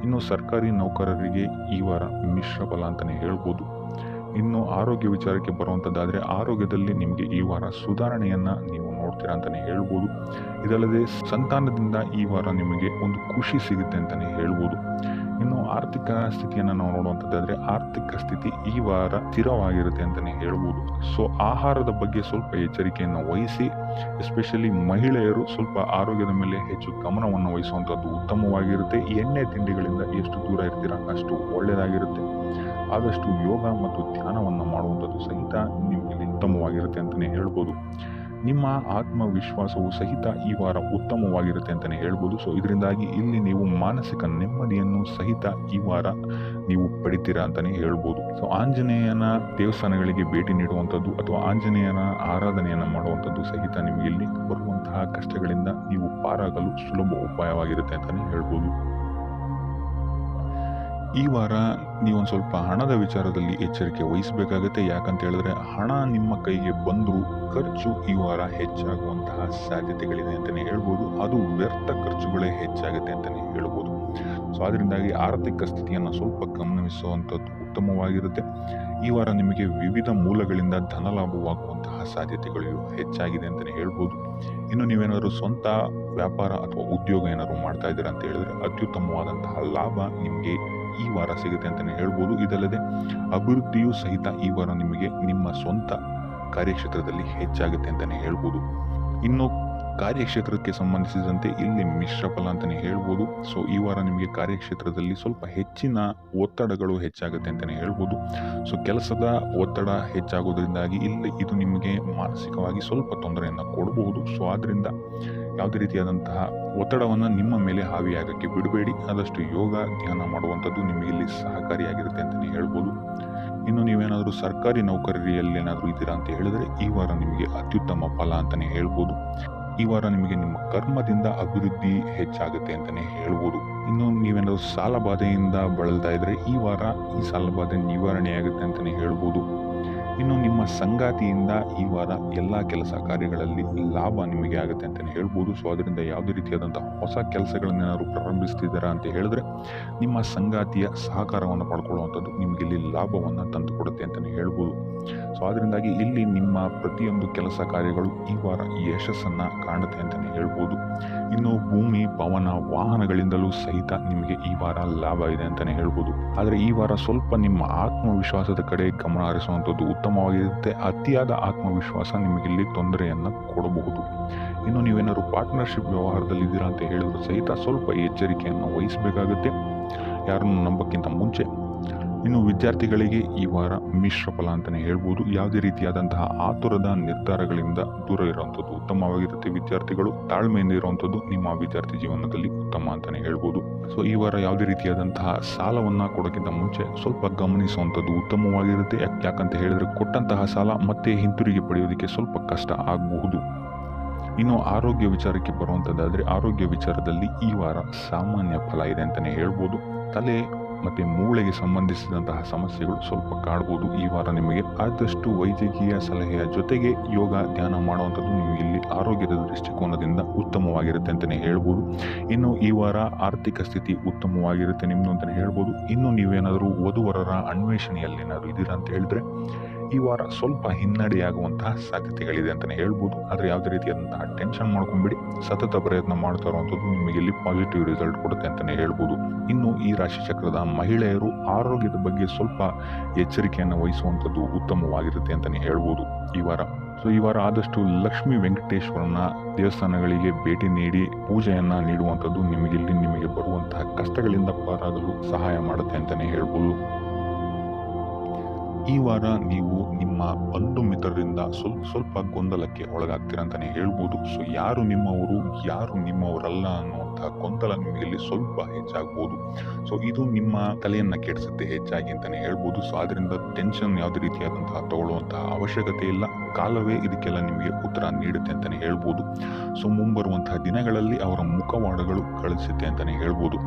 Speaker 2: ಇನ್ನು ಸರ್ಕಾರಿ ನೌಕರರಿಗೆ ಈ ವಾರ ಮಿಶ್ರ ಫಲ ಅಂತಲೇ ಹೇಳ್ಬೋದು. ಇನ್ನು ಆರೋಗ್ಯ ವಿಚಾರಕ್ಕೆ ಬರುವಂಥದ್ದಾದರೆ ಆರೋಗ್ಯದಲ್ಲಿ ನಿಮಗೆ ಈ ವಾರ ಸುಧಾರಣೆಯನ್ನು ನೀವು ನೋಡ್ತೀರಾ ಅಂತಲೇ ಹೇಳ್ಬೋದು. ಇದಲ್ಲದೆ ಸಂತಾನದಿಂದ ಈ ವಾರ ನಿಮಗೆ ಒಂದು ಖುಷಿ ಸಿಗುತ್ತೆ ಅಂತಲೇ ಹೇಳ್ಬೋದು. ಇನ್ನು ಆರ್ಥಿಕ ಸ್ಥಿತಿಯನ್ನು ನಾವು ನೋಡುವಂಥದ್ದಾದರೆ ಆರ್ಥಿಕ ಸ್ಥಿತಿ ಈ ವಾರ ಸ್ಥಿರವಾಗಿರುತ್ತೆ ಅಂತಲೇ ಹೇಳ್ಬೋದು. ಸೊ ಆಹಾರದ ಬಗ್ಗೆ ಸ್ವಲ್ಪ ಎಚ್ಚರಿಕೆಯನ್ನು ವಹಿಸಿ, ಎಸ್ಪೆಷಲಿ ಮಹಿಳೆಯರು ಸ್ವಲ್ಪ ಆರೋಗ್ಯದ ಮೇಲೆ ಹೆಚ್ಚು ಗಮನವನ್ನು ವಹಿಸುವಂಥದ್ದು ಉತ್ತಮವಾಗಿರುತ್ತೆ. ಎಣ್ಣೆ ತಿಂಡಿಗಳಿಂದ ಎಷ್ಟು ದೂರ ಇರ್ತೀರಾ ಅಷ್ಟು ಒಳ್ಳೆಯದಾಗಿರುತ್ತೆ. ಆದಷ್ಟು ಯೋಗ ಮತ್ತು ಧ್ಯಾನವನ್ನು ಮಾಡುವಂಥದ್ದು ಸಹಿತ ನಿಮಗೆ ಉತ್ತಮವಾಗಿರುತ್ತೆ ಅಂತಲೇ ಹೇಳ್ಬೋದು. ನಿಮ್ಮ ಆತ್ಮವಿಶ್ವಾಸವು ಸಹಿತ ಈ ವಾರ ಉತ್ತಮವಾಗಿರುತ್ತೆ ಅಂತಲೇ ಹೇಳ್ಬೋದು. ಸೊ ಇದರಿಂದಾಗಿ ಇಲ್ಲಿ ನೀವು ಮಾನಸಿಕ ನೆಮ್ಮದಿಯನ್ನು ಸಹಿತ ಈ ವಾರ ನೀವು ಪಡಿತೀರಾ ಅಂತಲೇ ಹೇಳ್ಬೋದು. ಸೊ ಆಂಜನೇಯನ ದೇವಸ್ಥಾನಗಳಿಗೆ ಭೇಟಿ ನೀಡುವಂಥದ್ದು ಅಥವಾ ಆಂಜನೇಯನ ಆರಾಧನೆಯನ್ನು ಮಾಡುವಂಥದ್ದು ಸಹಿತ ನಿಮಗೆ ಇಲ್ಲಿ ಬರುವಂತಹ ಕಷ್ಟಗಳಿಂದ ನೀವು ಪಾರಾಗಲು ಸುಲಭ ಉಪಾಯವಾಗಿರುತ್ತೆ ಅಂತಲೇ ಹೇಳ್ಬೋದು. ಈ ವಾರ ನೀವೊಂದು ಸ್ವಲ್ಪ ಹಣದ ವಿಚಾರದಲ್ಲಿ ಎಚ್ಚರಿಕೆ ವಹಿಸಬೇಕಾಗುತ್ತೆ. ಯಾಕಂತ ಹೇಳಿದ್ರೆ ಹಣ ನಿಮ್ಮ ಕೈಗೆ ಬಂದರೂ ಖರ್ಚು ಈ ವಾರ ಹೆಚ್ಚಾಗುವಂತಹ ಸಾಧ್ಯತೆಗಳಿದೆ ಅಂತಲೇ ಹೇಳ್ಬೋದು. ಅದು ವ್ಯರ್ಥ ಖರ್ಚುಗಳೇ ಹೆಚ್ಚಾಗುತ್ತೆ ಅಂತಲೇ ಹೇಳ್ಬೋದು. ಸೊ ಅದರಿಂದಾಗಿ ಆರ್ಥಿಕ ಸ್ಥಿತಿಯನ್ನು ಸ್ವಲ್ಪ ಗಮನಿಸುವಂಥದ್ದು ಉತ್ತಮವಾಗಿರುತ್ತೆ. ಈ ವಾರ ನಿಮಗೆ ವಿವಿಧ ಮೂಲಗಳಿಂದ ಧನಲಾಭವಾಗುವಂತಹ ಸಾಧ್ಯತೆಗಳು ಹೆಚ್ಚಾಗಿದೆ ಅಂತಲೇ ಹೇಳ್ಬೋದು. ಇನ್ನು ನೀವೇನಾದರೂ ಸ್ವಂತ ವ್ಯಾಪಾರ ಅಥವಾ ಉದ್ಯೋಗ ಏನಾದರೂ ಮಾಡ್ತಾ ಇದ್ದೀರಾ ಅಂತ ಹೇಳಿದ್ರೆ ಅತ್ಯುತ್ತಮವಾದಂತಹ ಲಾಭ ನಿಮಗೆ ಈ ವಾರ ಸಿಗುತ್ತೆ ಅಂತಲೇ ಹೇಳ್ಬೋದು. ಇದಲ್ಲದೆ ಅಭಿವೃದ್ಧಿಯೂ ಸಹಿತ ಈ ವಾರ ನಿಮಗೆ ನಿಮ್ಮ ಸ್ವಂತ ಕಾರ್ಯಕ್ಷೇತ್ರದಲ್ಲಿ ಹೆಚ್ಚಾಗುತ್ತೆ ಅಂತಲೇ ಹೇಳ್ಬೋದು. ಇನ್ನು ಕಾರ್ಯಕ್ಷೇತ್ರಕ್ಕೆ ಸಂಬಂಧಿಸಿದಂತೆ ಇಲ್ಲಿ ಮಿಶ್ರ ಫಲ ಅಂತಲೇ ಹೇಳ್ಬೋದು. ಸೊ ಈ ವಾರ ನಿಮಗೆ ಕಾರ್ಯಕ್ಷೇತ್ರದಲ್ಲಿ ಸ್ವಲ್ಪ ಹೆಚ್ಚಿನ ಒತ್ತಡಗಳು ಹೆಚ್ಚಾಗುತ್ತೆ ಅಂತಲೇ ಹೇಳ್ಬೋದು. ಸೊ ಕೆಲಸದ ಒತ್ತಡ ಹೆಚ್ಚಾಗೋದ್ರಿಂದಾಗಿ ಇಲ್ಲಿ ಇದು ನಿಮಗೆ ಮಾನಸಿಕವಾಗಿ ಸ್ವಲ್ಪ ತೊಂದರೆಯನ್ನು ಕೊಡಬಹುದು. ಸೊ ಆದ್ದರಿಂದ ಯಾವುದೇ ರೀತಿಯಾದಂತಹ ಒತ್ತಡವನ್ನು ನಿಮ್ಮ ಮೇಲೆ ಹಾವಿಯಾಗಕ್ಕೆ ಬಿಡಬೇಡಿ. ಆದಷ್ಟು ಯೋಗ ಧ್ಯಾನ ಮಾಡುವಂಥದ್ದು ನಿಮಗೆ ಇಲ್ಲಿ ಸಹಕಾರಿಯಾಗಿರುತ್ತೆ ಅಂತಲೇ ಹೇಳ್ಬೋದು. ಇನ್ನು ನೀವೇನಾದರೂ ಸರ್ಕಾರಿ ನೌಕರಿಯಲ್ಲಿ ಏನಾದರೂ ಇದ್ದೀರಾ ಅಂತ ಹೇಳಿದ್ರೆ ಈ ವಾರ ನಿಮಗೆ ಅತ್ಯುತ್ತಮ ಫಲ ಅಂತಲೇ ಹೇಳ್ಬೋದು. ಈ ವಾರ ನಿಮಗೆ ನಿಮ್ಮ ಕರ್ಮದಿಂದ ಅಭಿವೃದ್ಧಿ ಹೆಚ್ಚಾಗುತ್ತೆ ಅಂತಲೇ ಹೇಳ್ಬೋದು. ಇನ್ನು ನೀವೇನಾದರೂ ಸಾಲ ಬಾಧೆಯಿಂದ ಬಳಲ್ತಾ ಇದ್ರೆ ಈ ವಾರ ಈ ಸಾಲ ಬಾಧೆ ನಿವಾರಣೆಯಾಗುತ್ತೆ ಅಂತಲೇ ಹೇಳ್ಬೋದು. ಇನ್ನು ನಿಮ್ಮ ಸಂಗಾತಿಯಿಂದ ಈ ವಾರ ಎಲ್ಲ ಕೆಲಸ ಕಾರ್ಯಗಳಲ್ಲಿ ಲಾಭ ನಿಮಗೆ ಆಗುತ್ತೆ ಅಂತಲೇ ಹೇಳ್ಬೋದು. ಸೊ ಅದರಿಂದ ಯಾವುದೇ ರೀತಿಯಾದಂತಹ ಹೊಸ ಕೆಲಸಗಳನ್ನೇನಾದ್ರು ಪ್ರಾರಂಭಿಸ್ತಿದ್ದೀರಾ ಅಂತ ಹೇಳಿದ್ರೆ ನಿಮ್ಮ ಸಂಗಾತಿಯ ಸಹಕಾರವನ್ನು ಪಡ್ಕೊಳ್ಳುವಂಥದ್ದು ನಿಮಗೆ ಇಲ್ಲಿ ಲಾಭವನ್ನು ತಂದುಕೊಡುತ್ತೆ ಅಂತಲೇ ಹೇಳ್ಬೋದು. ಸೊ ಅದರಿಂದಾಗಿ ಇಲ್ಲಿ ನಿಮ್ಮ ಪ್ರತಿಯೊಂದು ಕೆಲಸ ಕಾರ್ಯಗಳು ಈ ವಾರ ಯಶಸ್ಸನ್ನು ಕಾಣುತ್ತೆ ಅಂತಲೇ ಹೇಳ್ಬೋದು. ಇನ್ನು ಭೂಮಿ, ಭವನ, ವಾಹನಗಳಿಂದಲೂ ಸಹಿತ ನಿಮಗೆ ಈ ವಾರ ಲಾಭ ಇದೆ ಅಂತಲೇ ಹೇಳ್ಬೋದು. ಆದರೆ ಈ ವಾರ ಸ್ವಲ್ಪ ನಿಮ್ಮ ಆತ್ಮವಿಶ್ವಾಸದ ಕಡೆ ಗಮನ ಹರಿಸುವಂಥದ್ದು ಉತ್ತಮವಾಗಿರುತ್ತೆ. ಅತಿಯಾದ ಆತ್ಮವಿಶ್ವಾಸ ನಿಮಗಿಲ್ಲಿ ತೊಂದರೆಯನ್ನು ಕೊಡಬಹುದು. ಇನ್ನು ನೀವೇನಾದ್ರು ಪಾರ್ಟ್ನರ್ಶಿಪ್ ವ್ಯವಹಾರದಲ್ಲಿ ಇದ್ದೀರಾ ಅಂತ ಹೇಳಿದ್ರು ಸಹಿತ ಸ್ವಲ್ಪ ಎಚ್ಚರಿಕೆಯನ್ನು ವಹಿಸಬೇಕಾಗುತ್ತೆ ಯಾರನ್ನು ನಂಬಕ್ಕಿಂತ ಮುಂಚೆ. ಇನ್ನು ವಿದ್ಯಾರ್ಥಿಗಳಿಗೆ ಈ ವಾರ ಮಿಶ್ರ ಫಲ ಅಂತಲೇ ಹೇಳ್ಬೋದು. ಯಾವುದೇ ರೀತಿಯಾದಂತಹ ಆತುರದ ನಿರ್ಧಾರಗಳಿಂದ ದೂರ ಇರುವಂಥದ್ದು ಉತ್ತಮವಾಗಿರುತ್ತೆ. ವಿದ್ಯಾರ್ಥಿಗಳು ತಾಳ್ಮೆಯಿಂದ ಇರುವಂಥದ್ದು ನಿಮ್ಮ ವಿದ್ಯಾರ್ಥಿ ಜೀವನದಲ್ಲಿ ಉತ್ತಮ ಅಂತಲೇ ಹೇಳ್ಬೋದು. ಸೊ ಈ ವಾರ ಯಾವುದೇ ರೀತಿಯಾದಂತಹ ಸಾಲವನ್ನು ಕೊಡೋಕ್ಕಿಂತ ಮುಂಚೆ ಸ್ವಲ್ಪ ಗಮನಿಸುವಂಥದ್ದು ಉತ್ತಮವಾಗಿರುತ್ತೆ. ಯಾಕಂತ ಹೇಳಿದ್ರೆ ಕೊಟ್ಟಂತಹ ಸಾಲ ಮತ್ತೆ ಹಿಂತಿರುಗಿ ಪಡೆಯೋದಕ್ಕೆ ಸ್ವಲ್ಪ ಕಷ್ಟ ಆಗಬಹುದು. ಇನ್ನು ಆರೋಗ್ಯ ವಿಚಾರಕ್ಕೆ ಬರುವಂಥದ್ದಾದರೆ ಆರೋಗ್ಯ ವಿಚಾರದಲ್ಲಿ ಈ ವಾರ ಸಾಮಾನ್ಯ ಫಲ ಇದೆ ಅಂತಲೇ ಹೇಳ್ಬೋದು. ತಲೆ ಮತ್ತು ಮೂಳೆಗೆ ಸಂಬಂಧಿಸಿದಂತಹ ಸಮಸ್ಯೆಗಳು ಸ್ವಲ್ಪ ಕಾಡ್ಬೋದು ಈ ವಾರ. ನಿಮಗೆ ಆದಷ್ಟು ವೈದ್ಯಕೀಯ ಸಲಹೆಯ ಜೊತೆಗೆ ಯೋಗ, ಧ್ಯಾನ ಮಾಡುವಂಥದ್ದು ನಿಮಗೆ ಇಲ್ಲಿ ಆರೋಗ್ಯದ ದೃಷ್ಟಿಕೋನದಿಂದ ಉತ್ತಮವಾಗಿರುತ್ತೆ ಅಂತಲೇ ಹೇಳ್ಬೋದು. ಇನ್ನು ಈ ವಾರ ಆರ್ಥಿಕ ಸ್ಥಿತಿ ಉತ್ತಮವಾಗಿರುತ್ತೆ ನಿಮ್ಮದು ಅಂತಲೇ ಹೇಳ್ಬೋದು. ಇನ್ನು ನೀವೇನಾದರೂ ವಧುವರರ ಅನ್ವೇಷಣೆಯಲ್ಲಿ ಏನಾದರೂ ಇದ್ದೀರಾ ಅಂತ ಹೇಳಿದ್ರೆ ಈ ವಾರ ಸ್ವಲ್ಪ ಹಿನ್ನಡೆಯಾಗುವಂತಹ ಸಾಧ್ಯತೆಗಳಿದೆ ಅಂತಲೇ ಹೇಳ್ಬೋದು. ಆದರೆ ಯಾವುದೇ ರೀತಿಯಾದಂತಹ ಟೆನ್ಷನ್ ಮಾಡ್ಕೊಂಬಿಡಿ. ಸತತ ಪ್ರಯತ್ನ ಮಾಡ್ತಾ ಇರುವಂಥದ್ದು ನಿಮಗೆ ಇಲ್ಲಿ ಪಾಸಿಟಿವ್ ರಿಸಲ್ಟ್ ಕೊಡುತ್ತೆ ಅಂತಲೇ ಹೇಳ್ಬೋದು. ಇನ್ನು ಈ ರಾಶಿ ಚಕ್ರದ ಮಹಿಳೆಯರು ಆರೋಗ್ಯದ ಬಗ್ಗೆ ಸ್ವಲ್ಪ ಎಚ್ಚರಿಕೆಯನ್ನು ವಹಿಸುವಂಥದ್ದು ಉತ್ತಮವಾಗಿರುತ್ತೆ ಅಂತಲೇ ಹೇಳ್ಬೋದು ಈ ವಾರ. ಸೊ ಈ ವಾರ ಆದಷ್ಟು ಲಕ್ಷ್ಮೀ ವೆಂಕಟೇಶ್ವರನ ದೇವಸ್ಥಾನಗಳಿಗೆ ಭೇಟಿ ನೀಡಿ ಪೂಜೆಯನ್ನು ನೀಡುವಂಥದ್ದು ನಿಮಗೆ ಬರುವಂತಹ ಕಷ್ಟಗಳಿಂದ ಪಾರಾಗಲು ಸಹಾಯ ಮಾಡುತ್ತೆ ಅಂತಲೇ ಹೇಳ್ಬೋದು. ಈ ವಾರ ನೀವು ನಿಮ್ಮ ಬಂಧು ಮಿತ್ರರಿಂದ ಸ್ವಲ್ಪ ಗೊಂದಲಕ್ಕೆ ಒಳಗಾಗ್ತೀರಾ ಅಂತಲೇ ಹೇಳ್ಬೋದು. ಸೊ ಯಾರು ನಿಮ್ಮವರು, ಯಾರು ನಿಮ್ಮವರಲ್ಲ ಅನ್ನುವಂತಹ ಗೊಂದಲ ನಿಮಗೆ ಇಲ್ಲಿ ಸ್ವಲ್ಪ ಹೆಚ್ಚಾಗ್ಬೋದು. ಸೊ ಇದು ನಿಮ್ಮ ತಲೆಯನ್ನು ಕೆಡಿಸುತ್ತೆ ಹೆಚ್ಚಾಗಿ ಅಂತಲೇ ಹೇಳ್ಬೋದು. ಸೊ ಅದರಿಂದ ಟೆನ್ಷನ್ ಯಾವುದೇ ರೀತಿಯಾದಂತಹ ತಗೊಳ್ಳುವಂತಹ ಅವಶ್ಯಕತೆ ಇಲ್ಲ. ಕಾಲವೇ ಇದಕ್ಕೆಲ್ಲ ನಿಮಗೆ ಉತ್ತರ ನೀಡುತ್ತೆ ಅಂತಲೇ ಹೇಳ್ಬೋದು. ಸೊ ಮುಂಬರುವಂತಹ ದಿನಗಳಲ್ಲಿ ಅವರ ಮುಖವಾಡಗಳು ಕಳಿಸುತ್ತೆ ಅಂತಲೇ ಹೇಳ್ಬೋದು.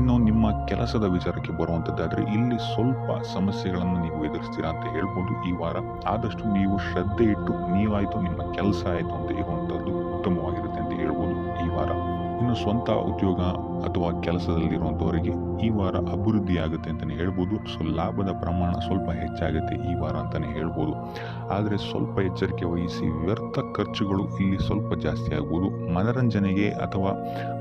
Speaker 2: ಇನ್ನು ನಿಮ್ಮ ಕೆಲಸದ ವಿಚಾರಕ್ಕೆ ಬರುವಂಥದ್ದಾದರೆ ಇಲ್ಲಿ ಸ್ವಲ್ಪ ಸಮಸ್ಯೆಗಳನ್ನು ನೀವು ಎದುರಿಸ್ತೀರಾ ಅಂತ ಹೇಳ್ಬೋದು ಈ ವಾರ. ಆದಷ್ಟು ನೀವು ಶ್ರದ್ಧೆ ಇಟ್ಟು ನೀವಾಯಿತು, ನಿಮ್ಮ ಕೆಲಸ ಆಯಿತು ಅಂತ ಇರುವಂಥದ್ದು ಉತ್ತಮವಾಗಿರುತ್ತೆ ಅಂತ ಹೇಳ್ಬೋದು ಈ ವಾರ. ಇನ್ನು ಸ್ವಂತ ಉದ್ಯೋಗ ಅಥವಾ ಕೆಲಸದಲ್ಲಿರುವಂಥವರಿಗೆ ಈ ವಾರ ಅಭಿವೃದ್ಧಿ ಆಗುತ್ತೆ ಅಂತಲೇ ಹೇಳ್ಬೋದು. ಸೊ ಲಾಭದ ಪ್ರಮಾಣ ಸ್ವಲ್ಪ ಹೆಚ್ಚಾಗುತ್ತೆ ಈ ವಾರ ಅಂತಲೇ ಹೇಳ್ಬೋದು. ಆದರೆ ಸ್ವಲ್ಪ ಎಚ್ಚರಿಕೆ ವಹಿಸಿ. ವ್ಯರ್ಥ ಖರ್ಚುಗಳು ಇಲ್ಲಿ ಸ್ವಲ್ಪ ಜಾಸ್ತಿ ಆಗ್ಬೋದು. ಮನರಂಜನೆಗೆ ಅಥವಾ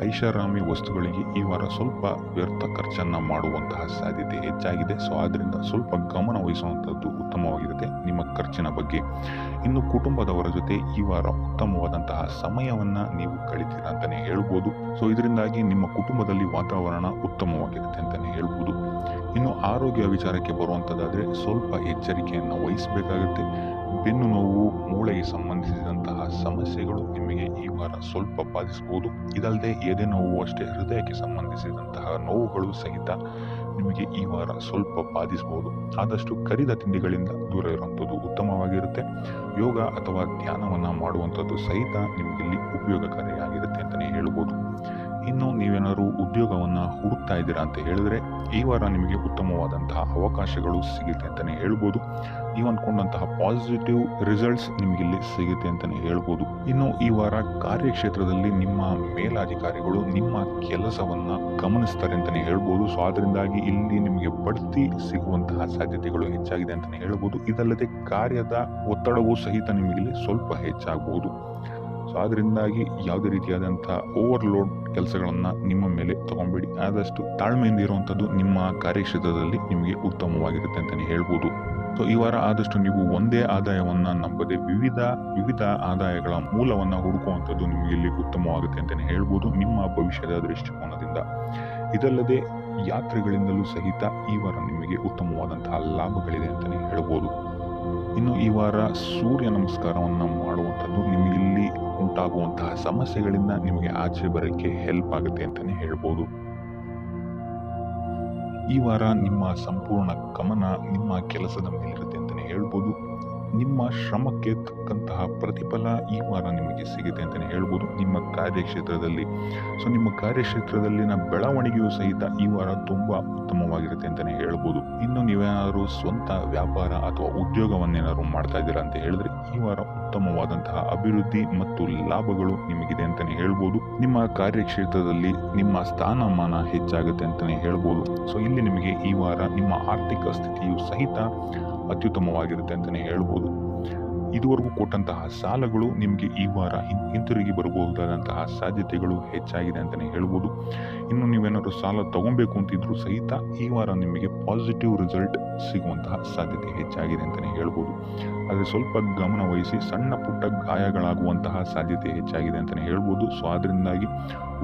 Speaker 2: ಐಷಾರಾಮಿ ವಸ್ತುಗಳಿಗೆ ಈ ವಾರ ಸ್ವಲ್ಪ ವ್ಯರ್ಥ ಖರ್ಚನ್ನು ಮಾಡುವಂತಹ ಸಾಧ್ಯತೆ ಹೆಚ್ಚಾಗಿದೆ. ಸೊ ಆದ್ದರಿಂದ ಸ್ವಲ್ಪ ಗಮನ ವಹಿಸುವಂಥದ್ದು ಉತ್ತಮವಾಗಿರುತ್ತೆ ನಿಮ್ಮ ಖರ್ಚಿನ ಬಗ್ಗೆ. ಇನ್ನು ಕುಟುಂಬದವರ ಜೊತೆ ಈ ವಾರ ಉತ್ತಮವಾದಂತಹ ಸಮಯವನ್ನು ನೀವು ಕಳಿತೀರಾ ಅಂತಲೇ ಹೇಳ್ಬೋದು. ಸೊ ಇದರಿಂದಾಗಿ ನಿಮ್ಮ ಕುಟುಂಬದಲ್ಲಿ ವಾತಾವರಣ ಉತ್ತಮವಾಗಿರುತ್ತೆ ಅಂತಲೇ ಹೇಳ್ಬೋದು. ಇನ್ನು ಆರೋಗ್ಯ ವಿಚಾರಕ್ಕೆ ಬರುವಂಥದ್ದಾದರೆ ಸ್ವಲ್ಪ ಎಚ್ಚರಿಕೆಯನ್ನು ವಹಿಸಬೇಕಾಗುತ್ತೆ. ಬೆನ್ನು ನೋವು, ಮೂಳೆಗೆ ಸಂಬಂಧಿಸಿದಂತಹ ಸಮಸ್ಯೆಗಳು ನಿಮಗೆ ಈ ವಾರ ಸ್ವಲ್ಪ ಬಾಧಿಸಬಹುದು. ಇದಲ್ಲದೆ ಎದೆ ನೋವು ಅಷ್ಟೇ, ಹೃದಯಕ್ಕೆ ಸಂಬಂಧಿಸಿದಂತಹ ನೋವುಗಳು ಸಹಿತ ನಿಮಗೆ ಈ ವಾರ ಸ್ವಲ್ಪ ಬಾಧಿಸಬಹುದು. ಆದಷ್ಟು ಕರಿದ ತಿಂಡಿಗಳಿಂದ ದೂರ ಇರುವಂಥದ್ದು ಉತ್ತಮವಾಗಿರುತ್ತೆ. ಯೋಗ ಅಥವಾ ಧ್ಯಾನವನ್ನು ಮಾಡುವಂಥದ್ದು ಸಹಿತ ನಿಮಗಿಲ್ಲಿ ಉಪಯೋಗಕಾರಿಯಾಗಿರುತ್ತೆ ಅಂತಲೇ ಹೇಳ್ಬೋದು. ಇನ್ನು ನೀವೇನಾದರೂ ಉದ್ಯೋಗವನ್ನು ಹುಡುಕ್ತಾ ಇದ್ದೀರಾ ಅಂತ ಹೇಳಿದ್ರೆ ಈ ವಾರ ನಿಮಗೆ ಉತ್ತಮವಾದಂತಹ ಅವಕಾಶಗಳು ಸಿಗುತ್ತೆ ಅಂತಲೇ ಹೇಳ್ಬೋದು. ನೀವು ಅಂದ್ಕೊಂಡಂತಹ ಪಾಸಿಟಿವ್ ರಿಸಲ್ಟ್ಸ್ ನಿಮಗಿಲ್ಲಿ ಸಿಗುತ್ತೆ ಅಂತಲೇ ಹೇಳ್ಬೋದು. ಇನ್ನು ಈ ವಾರ ಕಾರ್ಯಕ್ಷೇತ್ರದಲ್ಲಿ ನಿಮ್ಮ ಮೇಲಾಧಿಕಾರಿಗಳು ನಿಮ್ಮ ಕೆಲಸವನ್ನು ಗಮನಿಸ್ತಾರೆ ಅಂತಲೇ ಹೇಳ್ಬೋದು. ಸೊ ಅದರಿಂದಾಗಿ ಇಲ್ಲಿ ನಿಮಗೆ ಬಡ್ತಿ ಸಿಗುವಂತಹ ಸಾಧ್ಯತೆಗಳು ಹೆಚ್ಚಾಗಿದೆ ಅಂತಲೇ ಹೇಳ್ಬೋದು. ಇದಲ್ಲದೆ ಕಾರ್ಯದ ಒತ್ತಡವೂ ಸಹಿತ ನಿಮಗಿಲ್ಲಿ ಸ್ವಲ್ಪ ಹೆಚ್ಚಾಗಬಹುದು. ಸೊ ಅದರಿಂದಾಗಿ ಯಾವುದೇ ರೀತಿಯಾದಂಥ ಓವರ್ಲೋಡ್ ಕೆಲಸಗಳನ್ನು ನಿಮ್ಮ ಮೇಲೆ ತಗೊಂಬೇಡಿ. ಆದಷ್ಟು ತಾಳ್ಮೆಯಿಂದ ಇರುವಂಥದ್ದು ನಿಮ್ಮ ಕಾರ್ಯಕ್ಷೇತ್ರದಲ್ಲಿ ನಿಮಗೆ ಉತ್ತಮವಾಗಿರುತ್ತೆ ಅಂತಲೇ ಹೇಳ್ಬೋದು. ಸೊ ಈ ವಾರ ಆದಷ್ಟು ನೀವು ಒಂದೇ ಆದಾಯವನ್ನು ನಂಬದೆ ವಿವಿಧ ಆದಾಯಗಳ ಮೂಲವನ್ನು ಹುಡುಕುವಂಥದ್ದು ನಿಮಗೆ ಇಲ್ಲಿ ಉತ್ತಮವಾಗುತ್ತೆ ಅಂತಲೇ ಹೇಳ್ಬೋದು ನಿಮ್ಮ ಭವಿಷ್ಯದ ದೃಷ್ಟಿಕೋನದಿಂದ. ಇದಲ್ಲದೆ ಯಾತ್ರೆಗಳಿಂದಲೂ ಸಹಿತ ಈ ವಾರ ನಿಮಗೆ ಉತ್ತಮವಾದಂತಹ ಲಾಭಗಳಿದೆ ಅಂತಲೇ ಹೇಳ್ಬೋದು. ಇನ್ನು ಈ ವಾರ ಸೂರ್ಯ ನಮಸ್ಕಾರವನ್ನು ಮಾಡುವಂಥದ್ದು ನಿಮಗಿಲ್ಲಿ ಉಂಟಾಗುವಂತಹ ಸಮಸ್ಯೆಗಳಿಂದ ನಿಮಗೆ ಆಚೆ ಬರೋಕ್ಕೆ ಹೆಲ್ಪ್ ಆಗುತ್ತೆ ಅಂತಲೇ ಹೇಳ್ಬೋದು. ಈ ವಾರ ನಿಮ್ಮ ಸಂಪೂರ್ಣ ಗಮನ ನಿಮ್ಮ ಕೆಲಸದ ಮೇಲಿರುತ್ತೆ ಅಂತಲೇ ಹೇಳ್ಬೋದು. ನಿಮ್ಮ ಶ್ರಮಕ್ಕೆ ತಕ್ಕಂತಹ ಪ್ರತಿಫಲ ಈ ವಾರ ನಿಮಗೆ ಸಿಗುತ್ತೆ ಅಂತಲೇ ಹೇಳ್ಬೋದು ನಿಮ್ಮ ಕಾರ್ಯಕ್ಷೇತ್ರದಲ್ಲಿ. ಸೊ ನಿಮ್ಮ ಕಾರ್ಯಕ್ಷೇತ್ರದಲ್ಲಿನ ಬೆಳವಣಿಗೆಯೂ ಸಹಿತ ಈ ವಾರ ತುಂಬ ಉತ್ತಮವಾಗಿರುತ್ತೆ ಅಂತಲೇ ಹೇಳ್ಬೋದು. ಇನ್ನು ನೀವೇನಾದರೂ ಸ್ವಂತ ವ್ಯಾಪಾರ ಅಥವಾ ಉದ್ಯೋಗವನ್ನೇನಾದ್ರು ಮಾಡ್ತಾ ಇದ್ದೀರಾ ಅಂತ ಹೇಳಿದ್ರೆ ಈ ವಾರ ಉತ್ತಮವಾದಂತಹ ಅಭಿವೃದ್ಧಿ ಮತ್ತು ಲಾಭಗಳು ನಿಮಗಿದೆ ಅಂತಲೇ ಹೇಳ್ಬೋದು. ನಿಮ್ಮ ಕಾರ್ಯಕ್ಷೇತ್ರದಲ್ಲಿ ನಿಮ್ಮ ಸ್ಥಾನಮಾನ ಹೆಚ್ಚಾಗುತ್ತೆ ಅಂತಲೇ ಹೇಳ್ಬೋದು. ಸೊ ಇಲ್ಲಿ ನಿಮಗೆ ಈ ವಾರ ನಿಮ್ಮ ಆರ್ಥಿಕ ಸ್ಥಿತಿಯು ಸಹಿತ ಅತ್ಯುತ್ತಮವಾಗಿರುತ್ತೆ ಅಂತಲೇ ಹೇಳ್ಬೋದು. ಇದುವರೆಗೂ ಕೊಟ್ಟಂತಹ ಸಾಲಗಳು ನಿಮಗೆ ಈ ವಾರ ಹಿಂತಿರುಗಿ ಬರಬಹುದಾದಂತಹ ಸಾಧ್ಯತೆಗಳು ಹೆಚ್ಚಾಗಿದೆ ಅಂತಲೇ ಹೇಳ್ಬೋದು. ಇನ್ನು ನೀವೇನಾದರೂ ಸಾಲ ತಗೊಬೇಕು ಅಂತಿದ್ರು ಸಹಿತ ಈ ವಾರ ನಿಮಗೆ ಪಾಸಿಟಿವ್ ರಿಸಲ್ಟ್ ಸಿಗುವಂತಹ ಸಾಧ್ಯತೆ ಹೆಚ್ಚಾಗಿದೆ ಅಂತಲೇ ಹೇಳ್ಬೋದು. ಆದರೆ ಸ್ವಲ್ಪ ಗಮನ ವಹಿಸಿ, ಸಣ್ಣ ಪುಟ್ಟ ಗಾಯಗಳಾಗುವಂತಹ ಸಾಧ್ಯತೆ ಹೆಚ್ಚಾಗಿದೆ ಅಂತಲೇ ಹೇಳ್ಬೋದು. ಸೊ ಅದರಿಂದಾಗಿ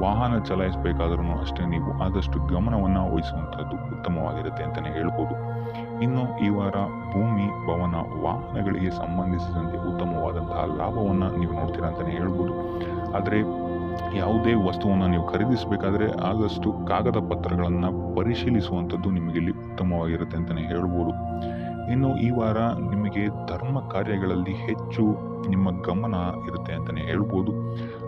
Speaker 2: ವಾಹನ ಚಲಾಯಿಸಬೇಕಾದ್ರೂ ಅಷ್ಟೇ ನೀವು ಆದಷ್ಟು ಗಮನವನ್ನು ವಹಿಸುವಂಥದ್ದು ಉತ್ತಮವಾಗಿರುತ್ತೆ ಅಂತಲೇ ಹೇಳ್ಬೋದು. ಇನ್ನು ಈ ವಾರ ಭೂಮಿ, ಭವನ, ವಾಹನಗಳಿಗೆ ಸಂಬಂಧಿಸಿದಂತೆ ಉತ್ತಮವಾದಂತಹ ಲಾಭವನ್ನು ನೀವು ನೋಡ್ತೀರಾ ಅಂತಲೇ ಹೇಳ್ಬೋದು. ಆದರೆ ಯಾವುದೇ ವಸ್ತುವನ್ನು ನೀವು ಖರೀದಿಸಬೇಕಾದ್ರೆ ಆದಷ್ಟು ಕಾಗದ ಪತ್ರಗಳನ್ನು ಪರಿಶೀಲಿಸುವಂಥದ್ದು ನಿಮಗೆ ಇಲ್ಲಿ ಉತ್ತಮವಾಗಿರುತ್ತೆ ಅಂತಲೇ ಹೇಳ್ಬೋದು. ಇನ್ನು ಈ ವಾರ ನಿಮಗೆ ಧರ್ಮ ಕಾರ್ಯಗಳಲ್ಲಿ ಹೆಚ್ಚು ನಿಮ್ಮ ಗಮನ ಇರುತ್ತೆ ಅಂತಲೇ ಹೇಳ್ಬೋದು.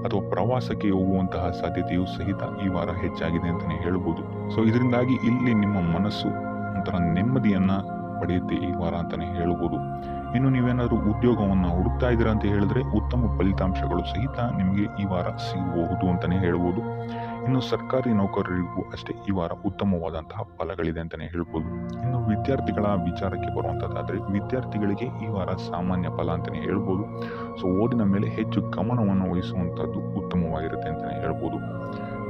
Speaker 2: ಅಥವಾ ಪ್ರವಾಸಕ್ಕೆ ಹೋಗುವಂತಹ ಸಾಧ್ಯತೆಯು ಸಹಿತ ಈ ವಾರ ಹೆಚ್ಚಾಗಿದೆ ಅಂತಲೇ ಹೇಳ್ಬೋದು. ಸೊ ಇದರಿಂದಾಗಿ ಇಲ್ಲಿ ನಿಮ್ಮ ಮನಸ್ಸು ಒಂಥರ ನೆಮ್ಮದಿಯನ್ನು ಪಡೆಯುತ್ತೆ ಈ ವಾರ ಅಂತಲೇ ಹೇಳ್ಬೋದು. ಇನ್ನು ನೀವೇನಾದರೂ ಉದ್ಯೋಗವನ್ನು ಹುಡುಕ್ತಾ ಇದ್ದೀರಾ ಅಂತ ಹೇಳಿದ್ರೆ ಉತ್ತಮ ಫಲಿತಾಂಶಗಳು ಸಹಿತ ನಿಮಗೆ ಈ ವಾರ ಸಿಗಬಹುದು ಅಂತಲೇ ಹೇಳ್ಬೋದು. ಇನ್ನು ಸರ್ಕಾರಿ ನೌಕರರಿಗೂ ಅಷ್ಟೇ ಈ ವಾರ ಉತ್ತಮವಾದಂತಹ ಫಲಗಳಿದೆ ಅಂತಲೇ ಹೇಳ್ಬೋದು. ಇನ್ನು ವಿದ್ಯಾರ್ಥಿಗಳ ವಿಚಾರಕ್ಕೆ ಬರುವಂಥದ್ದಾದರೆ ವಿದ್ಯಾರ್ಥಿಗಳಿಗೆ ಈ ವಾರ ಸಾಮಾನ್ಯ ಫಲ ಅಂತಲೇ ಹೇಳ್ಬೋದು. ಸೊ ಓದಿನ ಮೇಲೆ ಹೆಚ್ಚು ಗಮನವನ್ನು ವಹಿಸುವಂಥದ್ದು ಉತ್ತಮವಾಗಿರುತ್ತೆ ಅಂತಲೇ ಹೇಳ್ಬೋದು.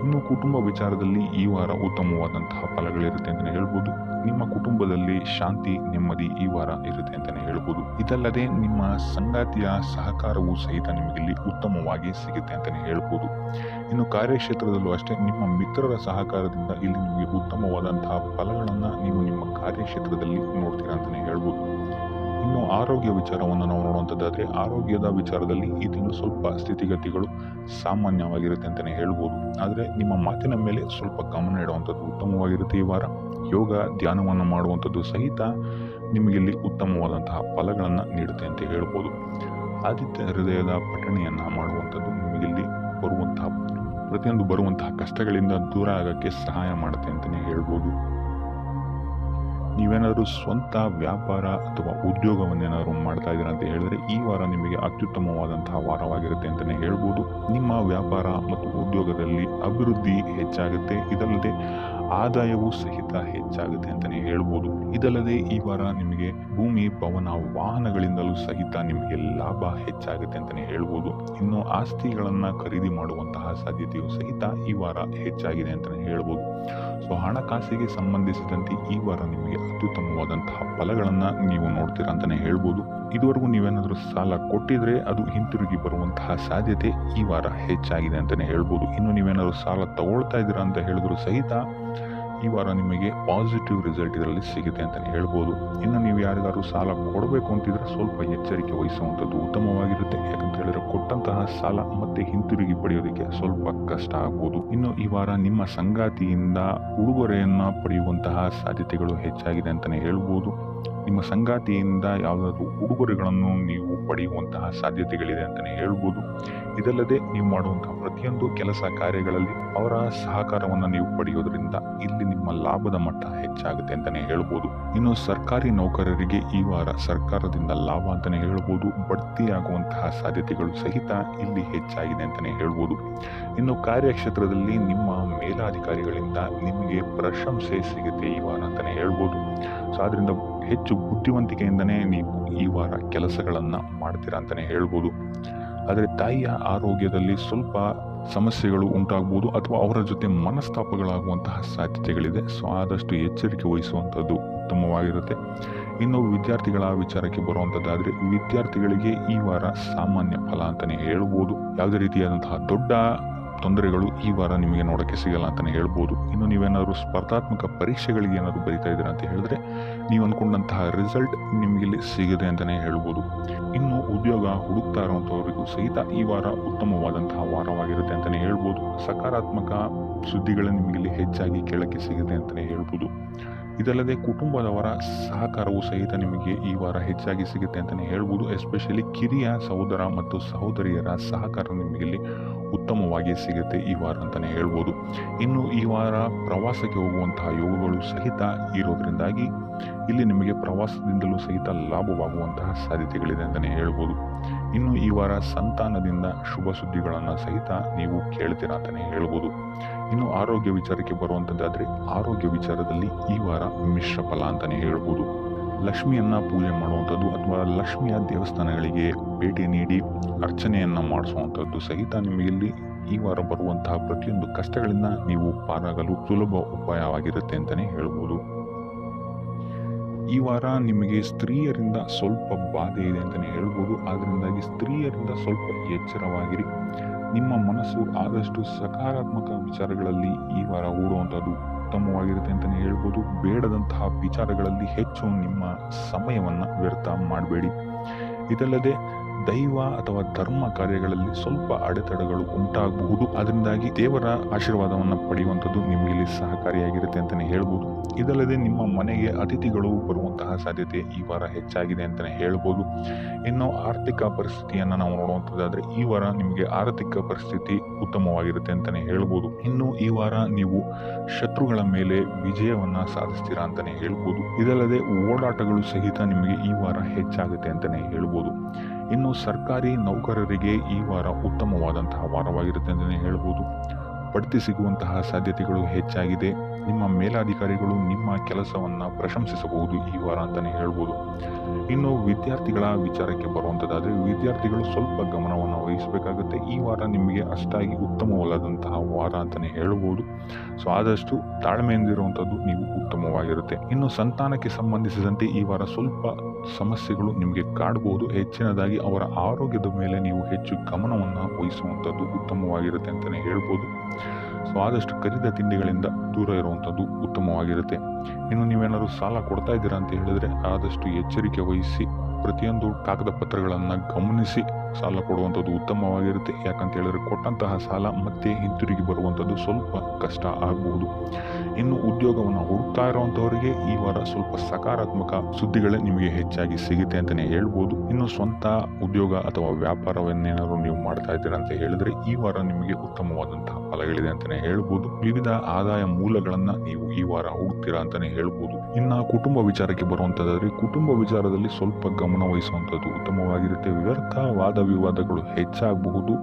Speaker 2: ಇನ್ನು ಕುಟುಂಬ ವಿಚಾರದಲ್ಲಿ ಈ ವಾರ ಉತ್ತಮವಾದಂತಹ ಫಲಗಳಿರುತ್ತೆ ಅಂತಲೇ ಹೇಳ್ಬೋದು. ನಿಮ್ಮ ಕುಟುಂಬದಲ್ಲಿ ಶಾಂತಿ, ನೆಮ್ಮದಿ ಈ ವಾರ ಇರುತ್ತೆ ಅಂತಲೇ ಹೇಳ್ಬೋದು. ಇದಲ್ಲದೆ ನಿಮ್ಮ ಸಂಗಾತಿಯ ಸಹಕಾರವೂ ಸಹಿತ ನಿಮಗಿಲ್ಲಿ ಉತ್ತಮವಾಗಿ ಸಿಗುತ್ತೆ ಅಂತಲೇ ಹೇಳ್ಬೋದು. ಇನ್ನು ಕಾರ್ಯಕ್ಷೇತ್ರದಲ್ಲೂ ಅಷ್ಟೇ ನಿಮ್ಮ ಮಿತ್ರರ ಸಹಕಾರದಿಂದ ಇಲ್ಲಿ ನಿಮಗೆ ಉತ್ತಮವಾದಂತಹ ಫಲಗಳನ್ನು ನೀವು ನಿಮ್ಮ ಕಾರ್ಯಕ್ಷೇತ್ರದಲ್ಲಿ ನೋಡ್ತೀರಾ ಅಂತಲೇ ಹೇಳ್ಬೋದು. ಇನ್ನು ಆರೋಗ್ಯ ವಿಚಾರವನ್ನು ನಾವು ನೋಡುವಂಥದ್ದಾದರೆ ಆರೋಗ್ಯದ ವಿಚಾರದಲ್ಲಿ ಈ ತಿಂಗಳು ಸ್ವಲ್ಪ ಸ್ಥಿತಿಗತಿಗಳು ಸಾಮಾನ್ಯವಾಗಿರುತ್ತೆ ಅಂತಲೇ ಹೇಳ್ಬೋದು. ಆದರೆ ನಿಮ್ಮ ಮಾತಿನ ಮೇಲೆ ಸ್ವಲ್ಪ ಗಮನ ಇಡುವಂಥದ್ದು ಉತ್ತಮವಾಗಿರುತ್ತೆ ಈ ವಾರ. ಯೋಗ, ಧ್ಯಾನವನ್ನು ಮಾಡುವಂಥದ್ದು ಸಹಿತ ನಿಮಗಿಲ್ಲಿ ಉತ್ತಮವಾದಂತಹ ಫಲಗಳನ್ನು ನೀಡುತ್ತೆ ಅಂತ ಹೇಳ್ಬೋದು. ಆದಿತ್ಯ ಹೃದಯದ ಪಠಣೆಯನ್ನು ಮಾಡುವಂಥದ್ದು ನಿಮಗಿಲ್ಲಿ ಪ್ರತಿಯೊಂದು ಬರುವಂತಹ ಕಷ್ಟಗಳಿಂದ ದೂರ ಆಗೋಕ್ಕೆ ಸಹಾಯ ಮಾಡುತ್ತೆ ಅಂತಲೇ ಹೇಳ್ಬೋದು. ನೀವೇನಾದರೂ ಸ್ವಂತ ವ್ಯಾಪಾರ ಅಥವಾ ಉದ್ಯೋಗವನ್ನೇನಾದರೂ ಮಾಡ್ತಾ ಇದ್ದೀರಾ ಅಂತ ಹೇಳಿದ್ರೆ ಈ ವಾರ ನಿಮಗೆ ಅತ್ಯುತ್ತಮವಾದಂತಹ ವಾರವಾಗಿರುತ್ತೆ ಅಂತಲೇ ಹೇಳ್ಬೋದು. ನಿಮ್ಮ ವ್ಯಾಪಾರ ಮತ್ತು ಉದ್ಯೋಗದಲ್ಲಿ ಅಭಿವೃದ್ಧಿ ಹೆಚ್ಚಾಗುತ್ತೆ. ಇದಲ್ಲದೆ ಆದಾಯವೂ ಸಹಿತ ಹೆಚ್ಚಾಗುತ್ತೆ ಅಂತಲೇ ಹೇಳ್ಬೋದು. ಇದಲ್ಲದೆ ಈ ವಾರ ನಿಮಗೆ ಭೂಮಿ, ಭವನ, ವಾಹನಗಳಿಂದಲೂ ಸಹಿತ ನಿಮಗೆ ಲಾಭ ಹೆಚ್ಚಾಗುತ್ತೆ ಅಂತಲೇ ಹೇಳ್ಬೋದು. ಇನ್ನು ಆಸ್ತಿಗಳನ್ನು ಖರೀದಿ ಮಾಡುವಂತಹ ಸಾಧ್ಯತೆಯೂ ಸಹಿತ ಈ ವಾರ ಹೆಚ್ಚಾಗಿದೆ ಅಂತಲೇ ಹೇಳ್ಬೋದು. ಸೊ ಹಣಕಾಸಿಗೆ ಸಂಬಂಧಿಸಿದಂತೆ ಈ ವಾರ ನಿಮಗೆ ಅತ್ಯುತ್ತಮವಾದಂತಹ ಫಲಗಳನ್ನು ನೀವು ನೋಡ್ತೀರಾ ಅಂತಲೇ ಹೇಳ್ಬೋದು. ಇದುವರೆಗೂ ನೀವೇನಾದರೂ ಸಾಲ ಕೊಟ್ಟಿದ್ರೆ ಅದು ಹಿಂತಿರುಗಿ ಬರುವಂತಹ ಸಾಧ್ಯತೆ ಈ ವಾರ ಹೆಚ್ಚಾಗಿದೆ ಅಂತಲೇ ಹೇಳ್ಬೋದು. ಇನ್ನು ನೀವೇನಾದರೂ ಸಾಲ ತಗೊಳ್ತಾ ಇದ್ದೀರಾ ಅಂತ ಹೇಳಿದ್ರು ಸಹಿತ ಈ ವಾರ ನಿಮಗೆ ಪಾಸಿಟಿವ್ ರಿಸಲ್ಟ್ ಇದರಲ್ಲಿ ಸಿಗುತ್ತೆ ಅಂತಲೇ ಹೇಳ್ಬೋದು. ಇನ್ನು ನೀವು ಯಾರಿಗಾದ್ರೂ ಸಾಲ ಕೊಡಬೇಕು ಅಂತಿದ್ರೆ ಸ್ವಲ್ಪ ಎಚ್ಚರಿಕೆ ವಹಿಸುವಂಥದ್ದು ಉತ್ತಮವಾಗಿರುತ್ತೆ. ಯಾಕಂತ ಹೇಳಿದ್ರೆ ಕೊಟ್ಟಂತಹ ಸಾಲ ಮತ್ತೆ ಹಿಂತಿರುಗಿ ಪಡೆಯೋದಕ್ಕೆ ಸ್ವಲ್ಪ ಕಷ್ಟ ಆಗ್ಬೋದು. ಇನ್ನು ಈ ವಾರ ನಿಮ್ಮ ಸಂಗಾತಿಯಿಂದ ಉಡುಗೊರೆಯನ್ನು ಪಡೆಯುವಂತಹ ಸಾಧ್ಯತೆಗಳು ಹೆಚ್ಚಾಗಿದೆ ಅಂತಲೇ ಹೇಳ್ಬೋದು. ನಿಮ್ಮ ಸಂಗಾತಿಯಿಂದ ಯಾವುದಾದ್ರೂ ಉಡುಗೊರೆಗಳನ್ನು ನೀವು ಪಡೆಯುವಂತಹ ಸಾಧ್ಯತೆಗಳಿದೆ ಅಂತಲೇ ಹೇಳ್ಬೋದು. ಇದಲ್ಲದೆ ನೀವು ಮಾಡುವಂತಹ ಪ್ರತಿಯೊಂದು ಕೆಲಸ ಕಾರ್ಯಗಳಲ್ಲಿ ಅವರ ಸಹಕಾರವನ್ನು ನೀವು ಪಡೆಯೋದ್ರಿಂದ ಇಲ್ಲಿ ನಿಮ್ಮ ಲಾಭದ ಮಟ್ಟ ಹೆಚ್ಚಾಗುತ್ತೆ ಅಂತಲೇ ಹೇಳ್ಬೋದು. ಇನ್ನು ಸರ್ಕಾರಿ ನೌಕರರಿಗೆ ಈ ವಾರ ಸರ್ಕಾರದಿಂದ ಲಾಭ ಅಂತಲೇ ಹೇಳ್ಬೋದು. ಬಡ್ತಿಯಾಗುವಂತಹ ಸಾಧ್ಯತೆಗಳು ಸಹಿತ ಇಲ್ಲಿ ಹೆಚ್ಚಾಗಿದೆ ಅಂತಲೇ ಹೇಳ್ಬೋದು. ಇನ್ನು ಕಾರ್ಯಕ್ಷೇತ್ರದಲ್ಲಿ ನಿಮ್ಮ ಮೇಲಾಧಿಕಾರಿಗಳಿಂದ ನಿಮಗೆ ಪ್ರಶಂಸೆ ಸಿಗುತ್ತೆ ಈ ವಾರ ಅಂತಲೇ ಹೇಳ್ಬೋದು. ಸೊ ಅದರಿಂದ ಹೆಚ್ಚು ಬುದ್ಧಿವಂತಿಕೆಯಿಂದನೇ ನೀವು ಈ ವಾರ ಕೆಲಸಗಳನ್ನು ಮಾಡ್ತೀರಾ ಅಂತಲೇ ಹೇಳ್ಬೋದು. ಆದರೆ ತಾಯಿಯ ಆರೋಗ್ಯದಲ್ಲಿ ಸ್ವಲ್ಪ ಸಮಸ್ಯೆಗಳು ಉಂಟಾಗ್ಬೋದು ಅಥವಾ ಅವರ ಜೊತೆ ಮನಸ್ತಾಪಗಳಾಗುವಂತಹ ಸಾಧ್ಯತೆಗಳಿದೆ. ಸೊ ಆದಷ್ಟು ಎಚ್ಚರಿಕೆ ವಹಿಸುವಂಥದ್ದು ಉತ್ತಮವಾಗಿರುತ್ತೆ. ಇನ್ನು ವಿದ್ಯಾರ್ಥಿಗಳ ವಿಚಾರಕ್ಕೆ ಬರುವಂಥದ್ದಾದರೆ ವಿದ್ಯಾರ್ಥಿಗಳಿಗೆ ಈ ವಾರ ಸಾಮಾನ್ಯ ಫಲ ಅಂತಲೇ ಹೇಳ್ಬೋದು. ಯಾವುದೇ ರೀತಿಯಾದಂತಹ ದೊಡ್ಡ ತೊಂದರೆಗಳು ಈ ವಾರ ನಿಮಗೆ ನೋಡೋಕ್ಕೆ ಸಿಗಲ್ಲ ಅಂತಲೇ ಹೇಳ್ಬೋದು. ಇನ್ನು ನೀವೇನಾದರೂ ಸ್ಪರ್ಧಾತ್ಮಕ ಪರೀಕ್ಷೆಗಳಿಗೆ ಏನಾದರೂ ಬರೀತಾ ಇದ್ದೀರಾ ಅಂತ ಹೇಳಿದ್ರೆ ನೀವು ಅಂದ್ಕೊಂಡಂತಹ ರಿಸಲ್ಟ್ ನಿಮಗಿಲ್ಲಿ ಸಿಗಿದೆ ಅಂತಲೇ ಹೇಳ್ಬೋದು. ಇನ್ನು ಉದ್ಯೋಗ ಹುಡುಕ್ತಾ ಇರುವಂಥವರಿಗೂ ಸಹಿತ ಈ ವಾರ ಉತ್ತಮವಾದಂತಹ ವಾರವಾಗಿರುತ್ತೆ ಅಂತಲೇ ಹೇಳ್ಬೋದು. ಸಕಾರಾತ್ಮಕ ಸುದ್ದಿಗಳು ನಿಮಗಿಲ್ಲಿ ಹೆಚ್ಚಾಗಿ ಕೇಳೋಕ್ಕೆ ಸಿಗುತ್ತೆ ಅಂತಲೇ ಹೇಳ್ಬೋದು. ಇದಲ್ಲದೆ ಕುಟುಂಬದವರ ಸಹಕಾರವು ಸಹಿತ ನಿಮಗೆ ಈ ವಾರ ಹೆಚ್ಚಾಗಿ ಸಿಗುತ್ತೆ ಅಂತಲೇ ಹೇಳ್ಬೋದು. ಎಸ್ಪೆಷಲಿ ಕಿರಿಯ ಸಹೋದರ ಮತ್ತು ಸಹೋದರಿಯರ ಸಹಕಾರ ನಿಮಗೆ ಇಲ್ಲಿ ಉತ್ತಮವಾಗಿ ಸಿಗುತ್ತೆ ಈ ವಾರ ಅಂತಲೇ ಹೇಳ್ಬೋದು. ಇನ್ನು ಈ ವಾರ ಪ್ರವಾಸಕ್ಕೆ ಹೋಗುವಂತಹ ಯೋಗಗಳು ಸಹಿತ ಇರೋದ್ರಿಂದಾಗಿ ಇಲ್ಲಿ ನಿಮಗೆ ಪ್ರವಾಸದಿಂದಲೂ ಸಹಿತ ಲಾಭವಾಗುವಂತಹ ಸಾಧ್ಯತೆಗಳಿದೆ ಅಂತಲೇ ಹೇಳ್ಬೋದು. ಇನ್ನು ಈ ವಾರ ಸಂತಾನದಿಂದ ಶುಭ ಸುದ್ದಿಗಳನ್ನು ಸಹಿತ ನೀವು ಕೇಳ್ತೀರಾ ಅಂತಲೇ ಹೇಳ್ಬೋದು. ಇನ್ನು ಆರೋಗ್ಯ ವಿಚಾರಕ್ಕೆ ಬರುವಂಥದ್ದಾದರೆ ಆರೋಗ್ಯ ವಿಚಾರದಲ್ಲಿ ಈ ವಾರ ಮಿಶ್ರ ಫಲ ಅಂತಲೇ ಹೇಳ್ಬೋದು. ಲಕ್ಷ್ಮಿಯನ್ನ ಪೂಜೆ ಮಾಡುವಂಥದ್ದು ಅಥವಾ ಲಕ್ಷ್ಮಿಯ ದೇವಸ್ಥಾನಗಳಿಗೆ ಭೇಟಿ ನೀಡಿ ಅರ್ಚನೆಯನ್ನು ಮಾಡಿಸುವಂಥದ್ದು ಸಹಿತ ನಿಮಗಿಲ್ಲಿ ಈ ವಾರ ಬರುವಂತಹ ಪ್ರತಿಯೊಂದು ಕಷ್ಟಗಳಿಂದ ನೀವು ಪಾರಾಗಲು ಸುಲಭ ಉಪಾಯವಾಗಿರುತ್ತೆ ಅಂತಲೇ ಹೇಳ್ಬೋದು. ಈ ವಾರ ನಿಮಗೆ ಸ್ತ್ರೀಯರಿಂದ ಸ್ವಲ್ಪ ಬಾಧೆ ಇದೆ ಅಂತಲೇ ಹೇಳ್ಬೋದು. ಆದ್ದರಿಂದಾಗಿ ಸ್ತ್ರೀಯರಿಂದ ಸ್ವಲ್ಪ ಎಚ್ಚರವಾಗಿರಿ. ನಿಮ್ಮ ಮನಸ್ಸು ಆದಷ್ಟು ಸಕಾರಾತ್ಮಕ ವಿಚಾರಗಳಲ್ಲಿ ಈ ವಾರ ಹೂಡುವಂಥದ್ದು ಉತ್ತಮವಾಗಿರುತ್ತೆ ಅಂತಲೇ ಹೇಳ್ಬೋದು. ಬೇಡದಂತಹ ವಿಚಾರಗಳಲ್ಲಿ ಹೆಚ್ಚು ನಿಮ್ಮ ಸಮಯವನ್ನು ವ್ಯರ್ಥ ಮಾಡಬೇಡಿ. ಇದಲ್ಲದೆ ದೈವ ಅಥವಾ ಧರ್ಮ ಕಾರ್ಯಗಳಲ್ಲಿ ಸ್ವಲ್ಪ ಅಡೆತಡೆಗಳು ಉಂಟಾಗಬಹುದು. ಅದರಿಂದಾಗಿ ದೇವರ ಆಶೀರ್ವಾದವನ್ನು ಪಡೆಯುವಂಥದ್ದು ನಿಮಗೆ ಇಲ್ಲಿ ಸಹಕಾರಿಯಾಗಿರುತ್ತೆ ಅಂತಲೇ ಹೇಳ್ಬೋದು. ಇದಲ್ಲದೆ ನಿಮ್ಮ ಮನೆಗೆ ಅತಿಥಿಗಳು ಬರುವಂತಹ ಸಾಧ್ಯತೆ ಈ ವಾರ ಹೆಚ್ಚಾಗಿದೆ ಅಂತಲೇ ಹೇಳ್ಬೋದು. ಇನ್ನು ಆರ್ಥಿಕ ಪರಿಸ್ಥಿತಿಯನ್ನು ನಾವು ನೋಡುವಂಥದ್ದಾದರೆ ಈ ವಾರ ನಿಮಗೆ ಆರ್ಥಿಕ ಪರಿಸ್ಥಿತಿ ಉತ್ತಮವಾಗಿರುತ್ತೆ ಅಂತಲೇ ಹೇಳ್ಬೋದು. ಇನ್ನು ಈ ವಾರ ನೀವು ಶತ್ರುಗಳ ಮೇಲೆ ವಿಜಯವನ್ನು ಸಾಧಿಸ್ತೀರಾ ಅಂತಲೇ ಹೇಳ್ಬೋದು. ಇದಲ್ಲದೆ ಓಡಾಟಗಳು ಸಹಿತ ನಿಮಗೆ ಈ ವಾರ ಹೆಚ್ಚಾಗುತ್ತೆ ಅಂತಲೇ ಹೇಳ್ಬೋದು. ಇನ್ನು ಸರ್ಕಾರಿ ನೌಕರರಿಗೆ ಈ ವಾರ ಉತ್ತಮವಾದಂತಹ ವಾರವಾಗಿರುತ್ತೆ ಅಂತಲೇ ಹೇಳ್ಬೋದು. ಬಡ್ತಿ ಸಿಗುವಂತಹ ಸಾಧ್ಯತೆಗಳು ಹೆಚ್ಚಾಗಿದೆ. ನಿಮ್ಮ ಮೇಲಾಧಿಕಾರಿಗಳು ನಿಮ್ಮ ಕೆಲಸವನ್ನು ಪ್ರಶಂಸಿಸಬಹುದು ಈ ವಾರ ಅಂತಲೇ ಹೇಳ್ಬೋದು. ಇನ್ನು ವಿದ್ಯಾರ್ಥಿಗಳ ವಿಚಾರಕ್ಕೆ ಬರುವಂಥದ್ದಾದರೆ ವಿದ್ಯಾರ್ಥಿಗಳು ಸ್ವಲ್ಪ ಗಮನವನ್ನು ವಹಿಸಬೇಕಾಗುತ್ತೆ. ಈ ವಾರ ನಿಮಗೆ ಅಷ್ಟಾಗಿ ಉತ್ತಮವಲ್ಲದಂತಹ ವಾರ ಅಂತಲೇ ಹೇಳ್ಬೋದು. ಸೊ ಆದಷ್ಟು ತಾಳ್ಮೆಯಿಂದಿರುವಂಥದ್ದು ನೀವು ಉತ್ತಮವಾಗಿರುತ್ತೆ. ಇನ್ನು ಸಂತಾನಕ್ಕೆ ಸಂಬಂಧಿಸಿದಂತೆ ಈ ವಾರ ಸ್ವಲ್ಪ ಸಮಸ್ಯೆಗಳು ನಿಮಗೆ ಕಾಡಬಹುದು. ಹೆಚ್ಚಿನದಾಗಿ ಅವರ ಆರೋಗ್ಯದ ಮೇಲೆ ನೀವು ಹೆಚ್ಚು ಗಮನವನ್ನು ವಹಿಸುವಂಥದ್ದು ಉತ್ತಮವಾಗಿರುತ್ತೆ ಅಂತಲೇ ಹೇಳ್ಬೋದು. ಸೊ ಆದಷ್ಟು ಕರಿದ ತಿಂಡಿಗಳಿಂದ ದೂರ ಇರುವಂಥದ್ದು ಉತ್ತಮವಾಗಿರುತ್ತೆ. ಇನ್ನು ನೀವೇನಾದ್ರು ಸಾಲ ಕೊಡ್ತಾ ಇದ್ದೀರಾ ಅಂತ ಹೇಳಿದ್ರೆ ಆದಷ್ಟು ಎಚ್ಚರಿಕೆ ವಹಿಸಿ ಪ್ರತಿಯೊಂದು ಕಾಗದ ಪತ್ರಗಳನ್ನು ಗಮನಿಸಿ ಸಾಲ ಕೊಡುವಂಥದ್ದು ಉತ್ತಮವಾಗಿರುತ್ತೆ. ಯಾಕಂತ ಹೇಳಿದ್ರೆ ಕೊಟ್ಟಂತಹ ಸಾಲ ಮತ್ತೆ ಹಿಂತಿರುಗಿ ಬರುವಂಥದ್ದು ಸ್ವಲ್ಪ ಕಷ್ಟ ಆಗಬಹುದು. ಇನ್ನು ಉದ್ಯೋಗವನ್ನು ಹುಡುಕ್ತಾ ಇರುವಂಥವರಿಗೆ ಈ ವಾರ ಸ್ವಲ್ಪ ಸಕಾರಾತ್ಮಕ ಸುದ್ದಿಗಳೇ ನಿಮಗೆ ಹೆಚ್ಚಾಗಿ ಸಿಗುತ್ತೆ ಅಂತಲೇ ಹೇಳ್ಬೋದು. ಇನ್ನು ಸ್ವಂತ ಉದ್ಯೋಗ ಅಥವಾ ವ್ಯಾಪಾರವನ್ನೇನಾದ್ರು ನೀವು ಮಾಡ್ತಾ ಇದ್ದೀರಾ ಅಂತ ಹೇಳಿದ್ರೆ ಈ ವಾರ ನಿಮಗೆ ಉತ್ತಮವಾದಂತಹ ಫಲಗಳಿದೆ ಅಂತಲೇ ಹೇಳ್ಬೋದು. ವಿವಿಧ ಆದಾಯ ಮೂಲಗಳನ್ನ ನೀವು ಈ ವಾರ ಹುಡುಕ್ತೀರಾ ಅಂತಲೇ ಹೇಳ್ಬೋದು. ಇನ್ನು ಕುಟುಂಬ ವಿಚಾರಕ್ಕೆ ಬರುವಂಥದ್ದಾದ್ರೆ ಕುಟುಂಬ ವಿಚಾರದಲ್ಲಿ ಸ್ವಲ್ಪ ಗಮನ ವಹಿಸುವಂಥದ್ದು ಉತ್ತಮವಾಗಿರುತ್ತೆ. ವ್ಯರ್ಥ ವಾದ ವಿವಾದಗಳು ಹೆಚ್ಚಾಗಬಹುದು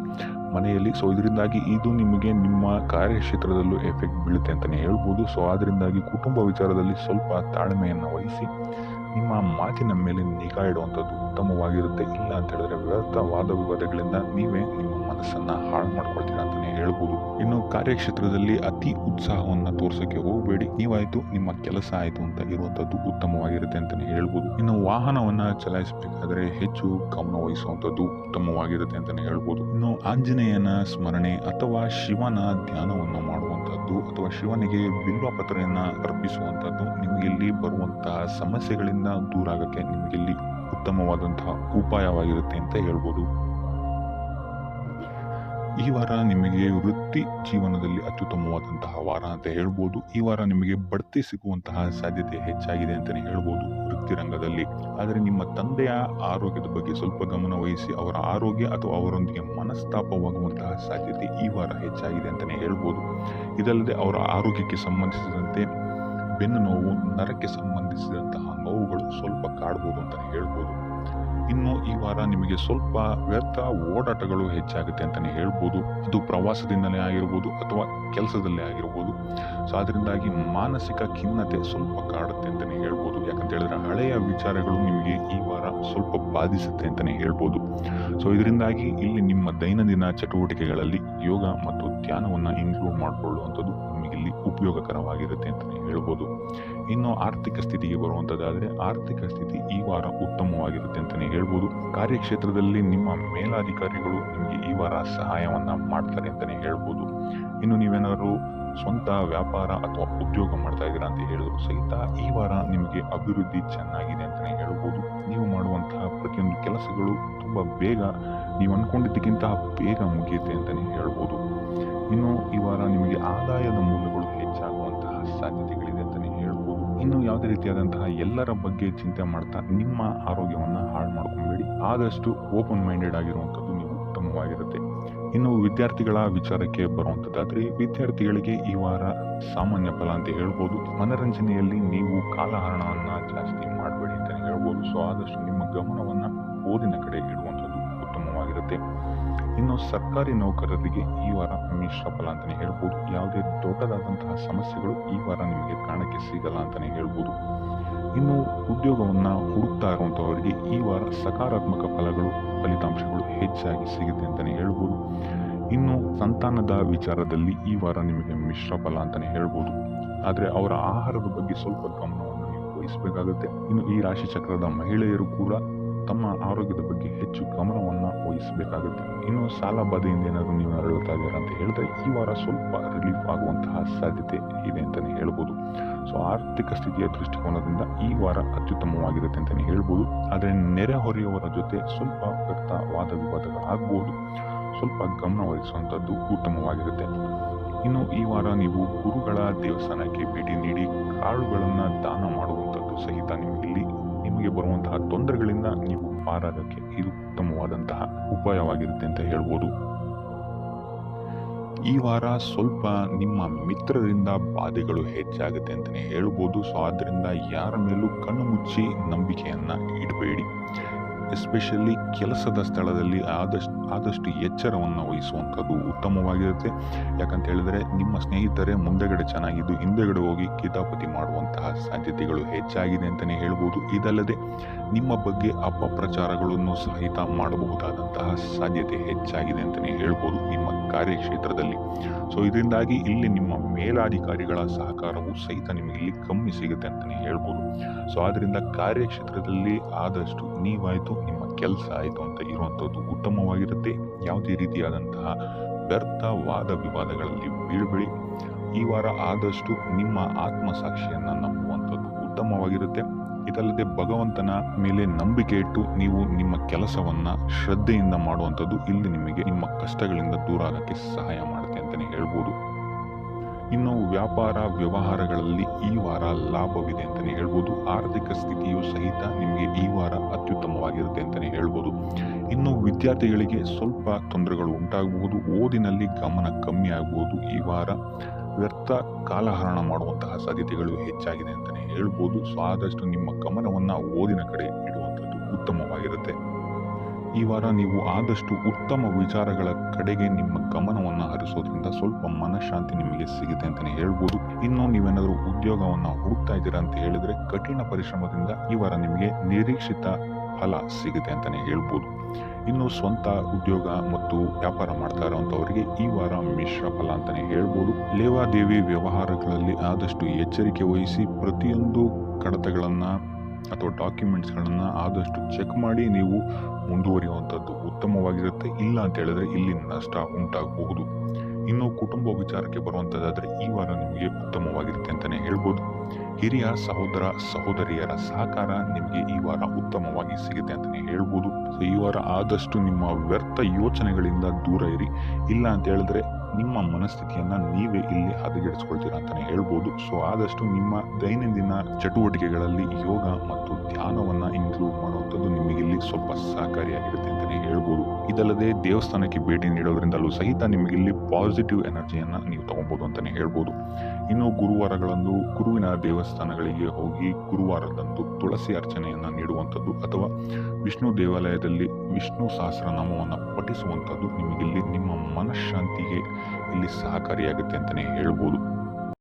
Speaker 2: ಮನೆಯಲ್ಲಿ. ಸೊ ಇದರಿಂದಾಗಿ ಇದು ನಿಮಗೆ ನಿಮ್ಮ ಕಾರ್ಯಕ್ಷೇತ್ರದಲ್ಲೂ ಎಫೆಕ್ಟ್ ಬೀಳುತ್ತೆ ಅಂತಲೇ ಹೇಳ್ಬೋದು. ಸೊ ಅದರಿಂದಾಗಿ ಕುಟುಂಬ ವಿಚಾರದಲ್ಲಿ ಸ್ವಲ್ಪ ತಾಳ್ಮೆಯನ್ನು ವಹಿಸಿ ನಿಮ್ಮ ಮಾತಿನ ಮೇಲೆ ನಿಗಾ ಇಡುವಂಥದ್ದು ಉತ್ತಮವಾಗಿರುತ್ತೆ. ಇಲ್ಲ ಅಂತ ಹೇಳಿದ್ರೆ ವ್ಯರ್ಥ ವಾದ ವಿವಾದಗಳಿಂದ ನೀವೇ ನಿಮ್ಮ ಮನಸ್ಸನ್ನು ಹಾಳು ಮಾಡ್ಕೊಳ್ತೀರಾ ಅಂತಲೇ ಹೇಳ್ಬೋದು. ಇನ್ನು ಕಾರ್ಯಕ್ಷೇತ್ರದಲ್ಲಿ ಅತಿ ಉತ್ಸಾಹವನ್ನು ತೋರ್ಸೋಕ್ಕೆ ಹೋಗಬೇಡಿ. ನೀವಾಯಿತು ನಿಮ್ಮ ಕೆಲಸ ಆಯಿತು ಅಂತ ಇರುವಂಥದ್ದು ಉತ್ತಮವಾಗಿರುತ್ತೆ ಅಂತಲೇ ಹೇಳ್ಬೋದು. ಇನ್ನು ವಾಹನವನ್ನು ಚಲಾಯಿಸಬೇಕಾದ್ರೆ ಹೆಚ್ಚು ಗಮನ ವಹಿಸುವಂಥದ್ದು ಉತ್ತಮವಾಗಿರುತ್ತೆ ಅಂತಲೇ ಹೇಳ್ಬೋದು. ಇನ್ನು ಆಂಜನೇಯನ ಸ್ಮರಣೆ ಅಥವಾ ಶಿವನ ಧ್ಯಾನವನ್ನು ಮಾಡುವಂಥದ್ದು ಅಥವಾ ಶಿವನಿಗೆ ಬಿಲ್ವ ಪತ್ರೆಯನ್ನು ಅರ್ಪಿಸುವಂಥದ್ದು ನಿಮಗಿಲ್ಲಿ ಬರುವಂತಹ ಸಮಸ್ಯೆಗಳಿಂದ ದೂರ ಆಗಕ್ಕೆ ನಿಮಗಿಲ್ಲಿ ಉತ್ತಮವಾದಂತಹ ಉಪಾಯವಾಗಿರುತ್ತೆ ಅಂತ ಹೇಳ್ಬೋದು. ಈ ವಾರ ನಿಮಗೆ ವೃತ್ತಿ ಜೀವನದಲ್ಲಿ ಅತ್ಯುತ್ತಮವಾದಂತಹ ವಾರ ಅಂತ ಹೇಳ್ಬೋದು. ಈ ವಾರ ನಿಮಗೆ ಬಡ್ತಿ ಸಿಗುವಂತಹ ಸಾಧ್ಯತೆ ಹೆಚ್ಚಾಗಿದೆ ಅಂತಲೇ ಹೇಳ್ಬೋದು ವೃತ್ತಿ ರಂಗದಲ್ಲಿ. ಆದರೆ ನಿಮ್ಮ ತಂದೆಯ ಆರೋಗ್ಯದ ಬಗ್ಗೆ ಸ್ವಲ್ಪ ಗಮನ ವಹಿಸಿ ಅವರ ಆರೋಗ್ಯ ಅಥವಾ ಅವರೊಂದಿಗೆ ಮನಸ್ತಾಪವಾಗುವಂತಹ ಸಾಧ್ಯತೆ ಈ ವಾರ ಹೆಚ್ಚಾಗಿದೆ ಅಂತಲೇ ಹೇಳ್ಬೋದು. ಇದಲ್ಲದೆ ಅವರ ಆರೋಗ್ಯಕ್ಕೆ ಸಂಬಂಧಿಸಿದಂತೆ ಬೆನ್ನು ನೋವು, ನರಕ್ಕೆ ಸಂಬಂಧಿಸಿದಂತಹ ನೋವುಗಳು ಸ್ವಲ್ಪ ಕಾಡ್ಬೋದು ಅಂತಲೇ ಹೇಳ್ಬೋದು. ಇನ್ನು ಈ ವಾರ ನಿಮಗೆ ಸ್ವಲ್ಪ ವ್ಯರ್ಥ ಓಡಾಟಗಳು ಹೆಚ್ಚಾಗುತ್ತೆ ಅಂತಲೇ ಹೇಳ್ಬೋದು. ಅದು ಪ್ರವಾಸದಿಂದಲೇ ಆಗಿರ್ಬೋದು ಅಥವಾ ಕೆಲಸದಲ್ಲೇ ಆಗಿರ್ಬೋದು. ಸೊ ಅದರಿಂದಾಗಿ ಮಾನಸಿಕ ಖಿನ್ನತೆ ಸ್ವಲ್ಪ ಕಾಡುತ್ತೆ ಅಂತಲೇ ಹೇಳ್ಬೋದು. ಯಾಕಂತ ಹೇಳಿದ್ರೆ ಹಳೆಯ ವಿಚಾರಗಳು ನಿಮಗೆ ಈ ವಾರ ಸ್ವಲ್ಪ ಬಾಧಿಸುತ್ತೆ ಅಂತಲೇ ಹೇಳ್ಬೋದು. ಸೊ ಇದರಿಂದಾಗಿ ಇಲ್ಲಿ ನಿಮ್ಮ ದೈನಂದಿನ ಚಟುವಟಿಕೆಗಳಲ್ಲಿ ಯೋಗ ಮತ್ತು ಧ್ಯಾನವನ್ನು ಇನ್ಕ್ಲೂಡ್ ಮಾಡಿಕೊಳ್ಳುವಂಥದ್ದು ನಿಮಗಿಲ್ಲಿ ಉಪಯೋಗಕರವಾಗಿರುತ್ತೆ ಅಂತಲೇ ಹೇಳ್ಬೋದು. ಇನ್ನು ಆರ್ಥಿಕ ಸ್ಥಿತಿಗೆ ಬರುವಂಥದ್ದಾದರೆ ಆರ್ಥಿಕ ಸ್ಥಿತಿ ಈ ವಾರ ಉತ್ತಮವಾಗಿರುತ್ತೆ ಅಂತಲೇ ಹೇಳ್ಬೋದು. ಕಾರ್ಯಕ್ಷೇತ್ರದಲ್ಲಿ ನಿಮ್ಮ ಮೇಲಾಧಿಕಾರಿಗಳು ನಿಮಗೆ ಈ ವಾರ ಸಹಾಯವನ್ನು ಮಾಡ್ತಾರೆ ಅಂತಲೇ ಹೇಳ್ಬೋದು. ಇನ್ನು ನೀವೇನಾದರೂ ಸ್ವಂತ ವ್ಯಾಪಾರ ಅಥವಾ ಉದ್ಯೋಗ ಮಾಡ್ತಾ ಇದ್ದೀರಾ ಅಂತ ಹೇಳಿದ್ರು ಸಹಿತ ಈ ವಾರ ನಿಮಗೆ ಅಭಿವೃದ್ಧಿ ಚೆನ್ನಾಗಿದೆ ಅಂತಲೇ ಹೇಳ್ಬೋದು. ನೀವು ಮಾಡುವಂತಹ ಪ್ರತಿಯೊಂದು ಕೆಲಸಗಳು ತುಂಬ ಬೇಗ ನೀವು ಅಂದ್ಕೊಂಡಿದ್ದಕ್ಕಿಂತ ಬೇಗ ಮುಗಿಯುತ್ತೆ ಅಂತಲೇ ಹೇಳ್ಬೋದು. ಇನ್ನು ಈ ವಾರ ನಿಮಗೆ ಆದಾಯದ ಮೂಲಗಳು ಹೆಚ್ಚಾಗುವಂತಹ ಸಾಧ್ಯತೆಗಳಿದೆ ಅಂತಲೇ ಹೇಳ್ಬೋದು. ಇನ್ನು ಯಾವುದೇ ರೀತಿಯಾದಂತಹ ಎಲ್ಲರ ಬಗ್ಗೆ ಚಿಂತೆ ಮಾಡ್ತಾ ನಿಮ್ಮ ಆರೋಗ್ಯವನ್ನು ಹಾಳು ಮಾಡ್ಕೊಬೇಡಿ. ಆದಷ್ಟು ಓಪನ್ ಮೈಂಡೆಡ್ ಆಗಿರುವಂಥದ್ದು ನೀವು ಉತ್ತಮವಾಗಿರುತ್ತೆ. ಇನ್ನು ವಿದ್ಯಾರ್ಥಿಗಳ ವಿಚಾರಕ್ಕೆ ಬರುವಂಥದ್ದಾದರೆ ವಿದ್ಯಾರ್ಥಿಗಳಿಗೆ ಈ ವಾರ ಸಾಮಾನ್ಯ ಫಲ ಅಂತ ಹೇಳ್ಬೋದು. ಮನರಂಜನೆಯಲ್ಲಿ ನೀವು ಕಾಲಹರಣವನ್ನು ಜಾಸ್ತಿ ಮಾಡಬೇಡಿ ಅಂತಲೇ ಹೇಳ್ಬೋದು. ಸೊ ಆದಷ್ಟು ನಿಮ್ಮ ಗಮನವನ್ನು ಓದಿನ ಕಡೆ ಇಡುವಂಥದ್ದು ಉತ್ತಮವಾಗಿರುತ್ತೆ. ಇನ್ನು ಸರ್ಕಾರಿ ನೌಕರರಿಗೆ ಈ ವಾರ ಮಿಶ್ರ ಫಲ ಅಂತಲೇ ಹೇಳ್ಬೋದು. ಯಾವುದೇ ದೊಡ್ಡದಾದಂತಹ ಸಮಸ್ಯೆಗಳು ಈ ವಾರ ನಿಮಗೆ ಕಾಣಕ್ಕೆ ಸಿಗಲ್ಲ ಅಂತಲೇ ಹೇಳ್ಬೋದು. ಇನ್ನು ಉದ್ಯೋಗವನ್ನು ಹುಡುಕ್ತಾ ಇರುವಂಥವರಿಗೆ ಈ ವಾರ ಸಕಾರಾತ್ಮಕ ಫಲಿತಾಂಶಗಳು ಹೆಚ್ಚಾಗಿ ಸಿಗುತ್ತೆ ಅಂತಲೇ ಹೇಳ್ಬೋದು. ಇನ್ನು ಸಂತಾನದ ವಿಚಾರದಲ್ಲಿ ಈ ವಾರ ನಿಮಗೆ ಮಿಶ್ರ ಫಲ ಅಂತಲೇ ಹೇಳ್ಬೋದು. ಆದರೆ ಅವರ ಆಹಾರದ ಬಗ್ಗೆ ಸ್ವಲ್ಪ ಗಮನವನ್ನು ನೀವು ವಹಿಸಬೇಕಾಗುತ್ತೆ. ಇನ್ನು ಈ ರಾಶಿ ಚಕ್ರದ ಮಹಿಳೆಯರು ಕೂಡ ತಮ್ಮ ಆರೋಗ್ಯದ ಬಗ್ಗೆ ಹೆಚ್ಚು ಗಮನವನ್ನು ವಹಿಸಬೇಕಾಗುತ್ತೆ. ಇನ್ನು ಸಾಲ ಬಾಧೆಯಿಂದ ಏನಾದರೂ ನೀವು ನರಳುತ್ತಾ ಇದ್ದೀರಾ ಅಂತ ಹೇಳಿದ್ರೆ ಈ ವಾರ ಸ್ವಲ್ಪ ರಿಲೀಫ್ ಆಗುವಂತಹ ಸಾಧ್ಯತೆ ಇದೆ ಅಂತಲೇ ಹೇಳ್ಬೋದು. ಸೊ ಆರ್ಥಿಕ ಸ್ಥಿತಿಯ ದೃಷ್ಟಿಕೋನದಿಂದ ಈ ವಾರ ಅತ್ಯುತ್ತಮವಾಗಿರುತ್ತೆ ಅಂತಲೇ ಹೇಳ್ಬೋದು. ಆದರೆ ನೆರೆಹೊರೆಯವರ ಜೊತೆ ಸ್ವಲ್ಪ ವ್ಯಕ್ತ ವಾದ ವಿವಾದಗಳಾಗ್ಬೋದು. ಸ್ವಲ್ಪ ಗಮನ ವಹಿಸುವಂಥದ್ದು ಉತ್ತಮವಾಗಿರುತ್ತೆ. ಇನ್ನು ಈ ವಾರ ನೀವು ಗುರುಗಳ ದೇವಸ್ಥಾನಕ್ಕೆ ಭೇಟಿ ನೀಡಿ ಕಾಳುಗಳನ್ನು ದಾನ ಮಾಡುವಂಥದ್ದು ಸಹಿತ ನಿಮಗೆ ಬರುವಂತಹ ತೊಂದರೆಗಳಿಂದ ನೀವು ಪಾರಾಗಕ್ಕೆ ಇದು ಉತ್ತಮವಾದಂತಹ ಉಪಾಯವಾಗಿರುತ್ತೆ ಅಂತ ಹೇಳ್ಬೋದು. ಈ ವಾರ ಸ್ವಲ್ಪ ನಿಮ್ಮ ಮಿತ್ರರಿಂದ ಬಾಧೆಗಳು ಹೆಚ್ಚಾಗುತ್ತೆ ಅಂತಲೇ ಹೇಳ್ಬೋದು. ಸೊ ಆದ್ದರಿಂದ ಯಾರ ಮೇಲೂ ಕಣ್ಣು ಮುಚ್ಚಿ ನಂಬಿಕೆಯನ್ನ ಇಡಬೇಡಿ. ಎಸ್ಪೆಷಲಿ ಕೆಲಸದ ಸ್ಥಳದಲ್ಲಿ ಆದಷ್ಟು ಎಚ್ಚರವನ್ನು ವಹಿಸುವಂಥದ್ದು ಉತ್ತಮವಾಗಿರುತ್ತೆ. ಯಾಕಂತ ಹೇಳಿದ್ರೆ ನಿಮ್ಮ ಸ್ನೇಹಿತರೇ ಮುಂದೆಗಡೆ ಚೆನ್ನಾಗಿದ್ದು ಹಿಂದೆಗಡೆ ಹೋಗಿ ಕಿತಾಪತಿ ಮಾಡುವಂತಹ ಸಾಧ್ಯತೆಗಳು ಹೆಚ್ಚಾಗಿದೆ ಅಂತಲೇ ಹೇಳ್ಬೋದು. ಇದಲ್ಲದೆ ನಿಮ್ಮ ಬಗ್ಗೆ ಅಪಪ್ರಚಾರಗಳನ್ನು ಸಹಿತ ಮಾಡಬಹುದಾದಂತಹ ಸಾಧ್ಯತೆ ಹೆಚ್ಚಾಗಿದೆ ಅಂತಲೇ ಹೇಳ್ಬೋದು ನಿಮ್ಮ ಕಾರ್ಯಕ್ಷೇತ್ರದಲ್ಲಿ. ಸೊ ಇದರಿಂದಾಗಿ ಇಲ್ಲಿ ನಿಮ್ಮ ಮೇಲಾಧಿಕಾರಿಗಳ ಸಹಕಾರವು ಸಹಿತ ನಿಮಗೆ ಇಲ್ಲಿ ಕಮ್ಮಿ ಸಿಗುತ್ತೆ ಅಂತಲೇ ಹೇಳ್ಬೋದು. ಸೊ ಆದ್ದರಿಂದ ಕಾರ್ಯಕ್ಷೇತ್ರದಲ್ಲಿ ಆದಷ್ಟು ನೀವಾಯಿತು ನಿಮ್ಮ ಕೆಲಸ ಆಯಿತು ಅಂತ ಇರುವಂಥದ್ದು ಉತ್ತಮವಾಗಿರುತ್ತೆ. ಯಾವುದೇ ರೀತಿಯಾದಂತಹ ವ್ಯರ್ಥ ವಾದ ವಿವಾದಗಳಲ್ಲಿ ಬೀಳ್ಬೇಡಿ. ಈ ವಾರ ಆದಷ್ಟು ನಿಮ್ಮ ಆತ್ಮಸಾಕ್ಷಿಯನ್ನು ನಂಬುವಂಥದ್ದು ಉತ್ತಮವಾಗಿರುತ್ತೆ. ಇದಲ್ಲದೆ ಭಗವಂತನ ಮೇಲೆ ನಂಬಿಕೆ ಇಟ್ಟು ನೀವು ನಿಮ್ಮ ಕೆಲಸವನ್ನ ಶ್ರದ್ಧೆಯಿಂದ ಮಾಡುವಂಥದ್ದು ಇಲ್ಲಿ ನಿಮಗೆ ನಿಮ್ಮ ಕಷ್ಟಗಳಿಂದ ದೂರ ಆಗಕ್ಕೆ ಸಹಾಯ ಮಾಡುತ್ತೆ ಅಂತಲೇ ಹೇಳ್ಬೋದು. ಇನ್ನು ವ್ಯಾಪಾರ ವ್ಯವಹಾರಗಳಲ್ಲಿ ಈ ವಾರ ಲಾಭವಿದೆ ಅಂತಲೇ ಹೇಳ್ಬೋದು. ಆರ್ಥಿಕ ಸ್ಥಿತಿಯು ಸಹಿತ ನಿಮಗೆ ಈ ವಾರ ಅತ್ಯುತ್ತಮವಾಗಿರುತ್ತೆ ಅಂತಲೇ ಹೇಳ್ಬೋದು. ಇನ್ನು ವಿದ್ಯಾರ್ಥಿಗಳಿಗೆ ಸ್ವಲ್ಪ ತೊಂದರೆಗಳು ಉಂಟಾಗಬಹುದು. ಓದಿನಲ್ಲಿ ಗಮನ ಕಮ್ಮಿ ಆಗಬಹುದು. ಈ ವಾರ ವ್ಯರ್ಥ ಕಾಲಹರಣ ಮಾಡುವಂತಹ ಸಾಧ್ಯತೆಗಳು ಹೆಚ್ಚಾಗಿದೆ ಅಂತಲೇ ಹೇಳ್ಬೋದು. ಸೊ ಆದಷ್ಟು ನಿಮ್ಮ ಗಮನವನ್ನ ಓದಿನ ಕಡೆ ಇಡುವಂಥದ್ದು ಉತ್ತಮವಾಗಿರುತ್ತೆ. ಈ ವಾರ ನೀವು ಆದಷ್ಟು ಉತ್ತಮ ವಿಚಾರಗಳ ಕಡೆಗೆ ನಿಮ್ಮ ಗಮನವನ್ನು ಹರಿಸೋದ್ರಿಂದ ಸ್ವಲ್ಪ ಮನಃಶಾಂತಿ ನಿಮಗೆ ಸಿಗುತ್ತೆ ಅಂತಲೇ ಹೇಳ್ಬೋದು. ಇನ್ನು ನೀವೇನಾದರೂ ಉದ್ಯೋಗವನ್ನು ಹುಡುಕ್ತಾ ಇದ್ದೀರಾ ಅಂತ ಹೇಳಿದ್ರೆ ಕಠಿಣ ಪರಿಶ್ರಮದಿಂದ ಈ ವಾರ ನಿಮಗೆ ನಿರೀಕ್ಷಿತ ಫಲ ಸಿಗುತ್ತೆ ಅಂತಲೇ ಹೇಳ್ಬೋದು. ಇನ್ನು ಸ್ವಂತ ಉದ್ಯೋಗ ಮತ್ತು ವ್ಯಾಪಾರ ಮಾಡ್ತಾ ಇರುವಂಥವರಿಗೆ ಈ ವಾರ ಮಿಶ್ರ ಫಲ ಅಂತಲೇ ಹೇಳ್ಬೋದು. ಲೇವಾದೇವಿ ವ್ಯವಹಾರಗಳಲ್ಲಿ ಆದಷ್ಟು ಎಚ್ಚರಿಕೆ ವಹಿಸಿ ಪ್ರತಿಯೊಂದು ಕಡತಗಳನ್ನು ಅಥವಾ ಡಾಕ್ಯುಮೆಂಟ್ಸ್ಗಳನ್ನು ಆದಷ್ಟು ಚೆಕ್ ಮಾಡಿ ನೀವು ಮುಂದುವರಿಯುವಂಥದ್ದು ಉತ್ತಮವಾಗಿರುತ್ತೆ. ಇಲ್ಲ ಅಂತ ಹೇಳಿದ್ರೆ ಇಲ್ಲಿ ನಷ್ಟ ಉಂಟಾಗಬಹುದು. ಇನ್ನು ಕುಟುಂಬ ವಿಚಾರಕ್ಕೆ ಬರುವಂಥದ್ದಾದರೆ ಈ ವಾರ ನಿಮಗೆ ಉತ್ತಮವಾಗಿರುತ್ತೆ ಅಂತಲೇ ಹೇಳ್ಬೋದು. ಹಿರಿಯ ಸಹೋದರ ಸಹೋದರಿಯರ ಸಹಕಾರ ನಿಮಗೆ ಈ ವಾರ ಉತ್ತಮವಾಗಿ ಸಿಗುತ್ತೆ ಅಂತಲೇ ಹೇಳ್ಬೋದು. ಸೊ ಈ ವಾರ ಆದಷ್ಟು ನಿಮ್ಮ ವ್ಯರ್ಥ ಯೋಚನೆಗಳಿಂದ ದೂರ ಇರಿ. ಇಲ್ಲ ಅಂತ ಹೇಳಿದ್ರೆ ನಿಮ್ಮ ಮನಸ್ಥಿತಿಯನ್ನು ನೀವೇ ಇಲ್ಲಿ ಹದಗೆಡಿಸ್ಕೊಳ್ತೀರಾ ಅಂತಲೇ ಹೇಳ್ಬೋದು. ಸೊ ಆದಷ್ಟು ನಿಮ್ಮ ದೈನಂದಿನ ಚಟುವಟಿಕೆಗಳಲ್ಲಿ ಯೋಗ ಮತ್ತು ಧ್ಯಾನವನ್ನು ಇನ್ಕ್ಲೂಡ್ ಮಾಡುವಂಥದ್ದು ನಿಮಗೆ ಇಲ್ಲಿ ಸ್ವಲ್ಪ ಸಹಕಾರಿಯಾಗಿರುತ್ತೆ ಅಂತಲೇ ಹೇಳ್ಬೋದು. ಇದಲ್ಲದೆ ದೇವಸ್ಥಾನಕ್ಕೆ ಭೇಟಿ ನೀಡೋದ್ರಿಂದಲೂ ಸಹಿತ ನಿಮಗೆ ಇಲ್ಲಿ ಪಾಸಿಟಿವ್ ಎನರ್ಜಿಯನ್ನು ನೀವು ತಗೊಬೋದು ಅಂತಲೇ ಹೇಳ್ಬೋದು. ಇನ್ನು ಗುರುವಾರಗಳಂದು ಗುರುವಿನ ದೇವಸ್ಥಾನಗಳಿಗೆ ಹೋಗಿ ಗುರುವಾರದಂದು ತುಳಸಿ ಅರ್ಚನೆಯನ್ನು ನೀಡುವಂಥದ್ದು ಅಥವಾ ವಿಷ್ಣು ದೇವಾಲಯದಲ್ಲಿ ವಿಷ್ಣು ಸಹಸ್ರನಾಮವನ್ನು ಪಠಿಸುವಂಥದ್ದು ನಿಮಗಿಲ್ಲಿ ನಿಮ್ಮ ಮನಃಶಾಂತಿಗೆ ಇಲ್ಲಿ ಸಹಕಾರಿಯಾಗುತ್ತೆ ಅಂತಲೇ ಹೇಳ್ಬೋದು.